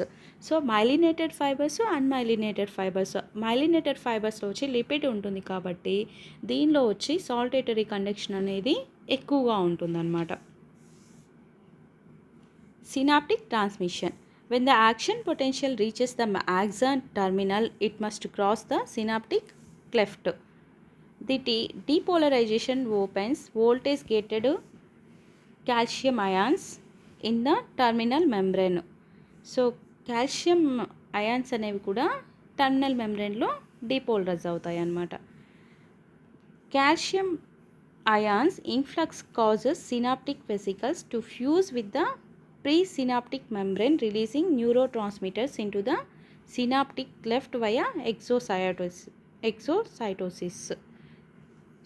So myelinated fibres unmyelinated fibres. Myelinated ఫైబర్స్లో వచ్చి లిపిడ్ ఉంటుంది కాబట్టి దీనిలో వచ్చి సాల్టేటరీ కండక్షన్ అనేది ఎక్కువగా ఉంటుందన్నమాట. Synaptic transmission. When the action potential reaches the axon terminal, it must cross the synaptic cleft. The depolarization opens voltage gated calcium ions in the terminal membrane. So calcium ions అనేవి కూడా terminal మెంబ్రెయిన్లో depolarize అవుతాయి అన్నమాట. Calcium ions influx causes synaptic vesicles to fuse with the presynaptic membrane releasing neurotransmitters into the synaptic cleft via exocytosis.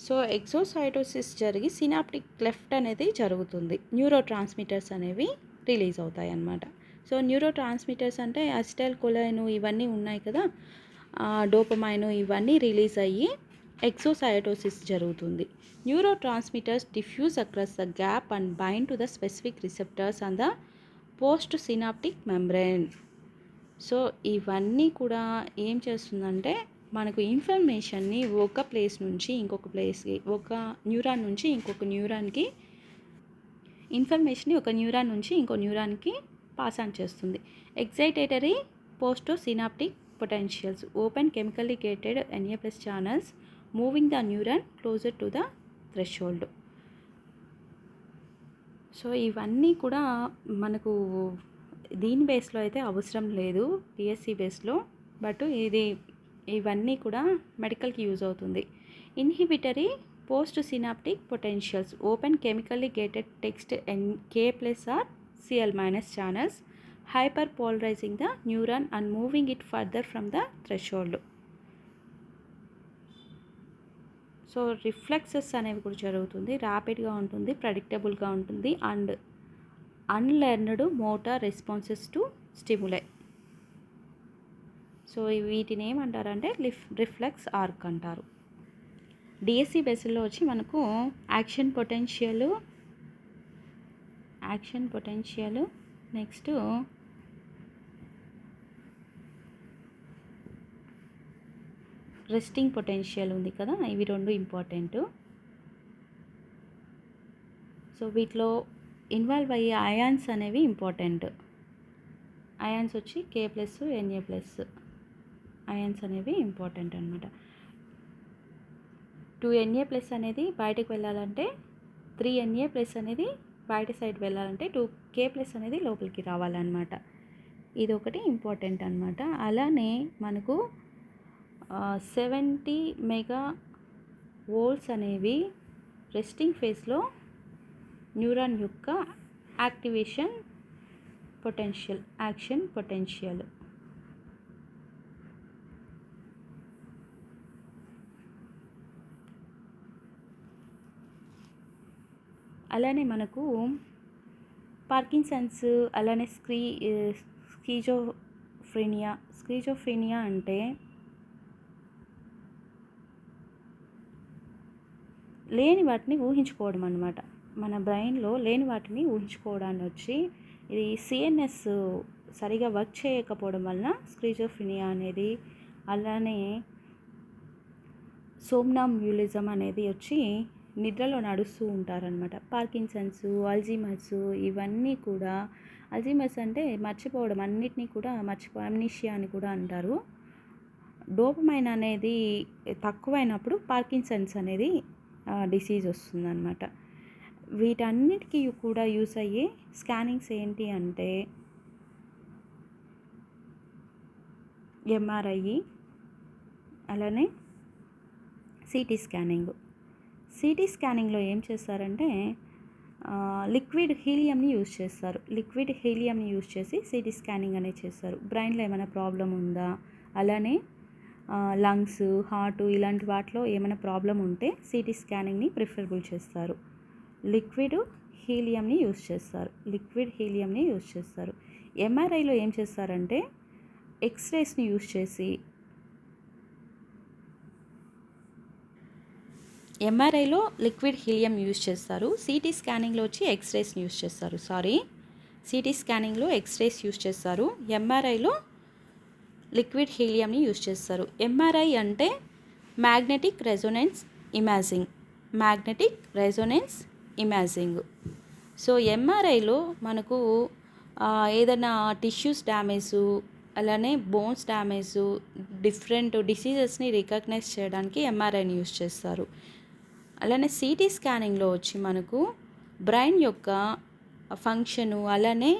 So exocytosis జరిగి synaptic cleft అనేది జరుగుతుంది. Neurotransmitters అనేవి release అవుతాయి అన్నమాట. సో న్యూరో ట్రాన్స్మిటర్స్ అంటే acetylcholine ఇవన్నీ ఉన్నాయి కదా, డోపమైన్ ఇవన్నీ రిలీజ్ అయ్యి ఎక్సోసైటోసిస్ జరుగుతుంది. Neurotransmitters diffuse across the gap and bind to the specific receptors on the post synaptic membrane. So ఇవన్నీ కూడా ఏం చేస్తుందంటే మనకు ఇన్ఫర్మేషన్ని ఒక ప్లేస్ నుంచి ఇంకొక ప్లేస్కి, ఒక న్యూరాన్ నుంచి ఇంకొక న్యూరాన్కి ఇన్ఫర్మేషన్ని ఒక న్యూరాన్ నుంచి ఇంకో న్యూరాన్కి పాస్ ఆన్ చేస్తుంది. Excitatory postsynaptic potentials open chemically gated Na+ channels moving the neuron closer to the threshold. So ఇవన్నీ కూడా మనకు దీని బేస్లో అయితే అవసరం లేదు పిఎస్సి బేస్లో, బట్ ఇవన్నీ కూడా మెడికల్కి యూజ్ అవుతుంది. Inhibitory postsynaptic potentials open chemically gated text K+ or Cl- channels hyperpolarizing the neuron and moving it further from the threshold. So reflexes అనేవి కూడా జరుగుతుంది. ర్యాపిడ్గా ఉంటుంది, ప్రెడిక్టబుల్గా ఉంటుంది and unlearned motor responses to stimuli. So వీటిని ఏమంటారంటే reflex arc అంటారు. డిఎస్సి బేస్లో వచ్చి మనకు action potential next resting potential ఉంది కదా, ఇవి రెండు ఇంపార్టెంట్. సో వీటిలో ఇన్వాల్వ్ అయ్యే అయాన్స్ అనేవి ఇంపార్టెంట్. అయాన్స్ వచ్చి K+ Na+ అయాన్స్ అనేవి ఇంపార్టెంట్ అనమాట. 2Na+ అనేది బయటకు వెళ్ళాలంటే 3Na ప్లస్ అనేది బయట సైడ్ వెళ్ళాలంటే 2K ప్లస్ అనేది లోపలికి రావాలన్నమాట. ఇది ఒకటి ఇంపార్టెంట్ అనమాట. అలానే మనకు 70 మెగా వోల్ట్స్ అనేవి రెస్టింగ్ ఫేజ్లో న్యూరాన్ యొక్క యాక్షన్ పొటెన్షియల్. అలానే మనకు పార్కిన్సన్స్, అలానే స్కీజోఫ్రీనియా అంటే లేని వాటిని ఊహించుకోవడం అన్నమాట. మన బ్రెయిన్లో లేని వాటిని ఊహించుకోవడాన్ని వచ్చి ఇది సిఎన్ఎస్ సరిగా వర్క్ చేయకపోవడం వలన స్కీజోఫ్రీనియా అనేది, అలానే సోమ్నాంబ్యులిజం అనేది వచ్చి నిద్రలో నడుస్తూ ఉంటారనమాట. పార్కిన్సన్స్, అల్జీమర్స్ ఇవన్నీ కూడా, అల్జీమర్స్ అంటే మర్చిపోవడం, అన్నిటినీ కూడా అమ్నీషియా అని కూడా అంటారు. డోపమైన్ అనేది తక్కువైనప్పుడు పార్కిన్సన్స్ అనేది డిసీజ్ వస్తుందన్నమాట. వీటన్నిటికీ కూడా యూస్ అయ్యే స్కానింగ్స్ ఏంటి అంటే ఎంఆర్ఐ, అలానే సిటీ స్కానింగ్లో ఏం చేస్తారంటే లిక్విడ్ హీలియంని యూజ్ చేస్తారు. లిక్విడ్ హీలియంని యూజ్ చేసి సిటీ స్కానింగ్ అనేది చేస్తారు. బ్రెయిన్లో ఏమైనా ప్రాబ్లం ఉందా, అలానే లంగ్స్, హార్ట్ ఇలాంటి వాటిలో ఏమైనా ప్రాబ్లం ఉంటే సిటీ స్కానింగ్ని ప్రిఫరబుల్ చేస్తారు. లిక్విడ్ హీలియంని యూజ్ చేస్తారు. ఎంఆర్ఐలో ఏం చేస్తారంటే ఎక్స్రేస్ని యూజ్ చేసి, ఎంఆర్ఐలో లిక్విడ్ హీలియం యూజ్ చేస్తారు. సిటీ స్కానింగ్లో వచ్చి ఎక్స్రేస్ని యూజ్ చేస్తారు. సిటీ స్కానింగ్లో ఎక్స్రేస్ యూజ్ చేస్తారు. ఎంఆర్ఐలో లిక్విడ్ హీలియంని యూజ్ చేస్తారు. ఎంఆర్ఐ అంటే మ్యాగ్నెటిక్ రెజొనెన్స్ ఇమేజింగ్. సో ఎంఆర్ఐలో మనకు ఏదైనా టిష్యూస్ డ్యామేజ్, అలానే బోన్స్ డ్యామేజ్, డిఫరెంట్ డిసీజెస్ని రికగ్నైజ్ చేయడానికి ఎంఆర్ఐని యూజ్ చేస్తారు. అలానే సిటీ స్కానింగ్లో వచ్చి మనకు బ్రెయిన్ యొక్క ఫంక్షను, అలానే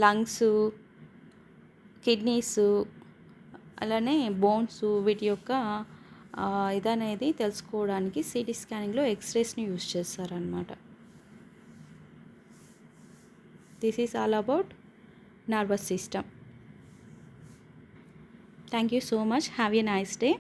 లంగ్స్, కిడ్నీస్, అలానే బోన్స్ వీటి యొక్క ఇదనేది తెలుసుకోవడానికి సిటీ స్కానింగ్లో ఎక్స్రేస్ని యూజ్ చేస్తారనమాట. This is all about nervous system. Thank you so much. Have a nice day.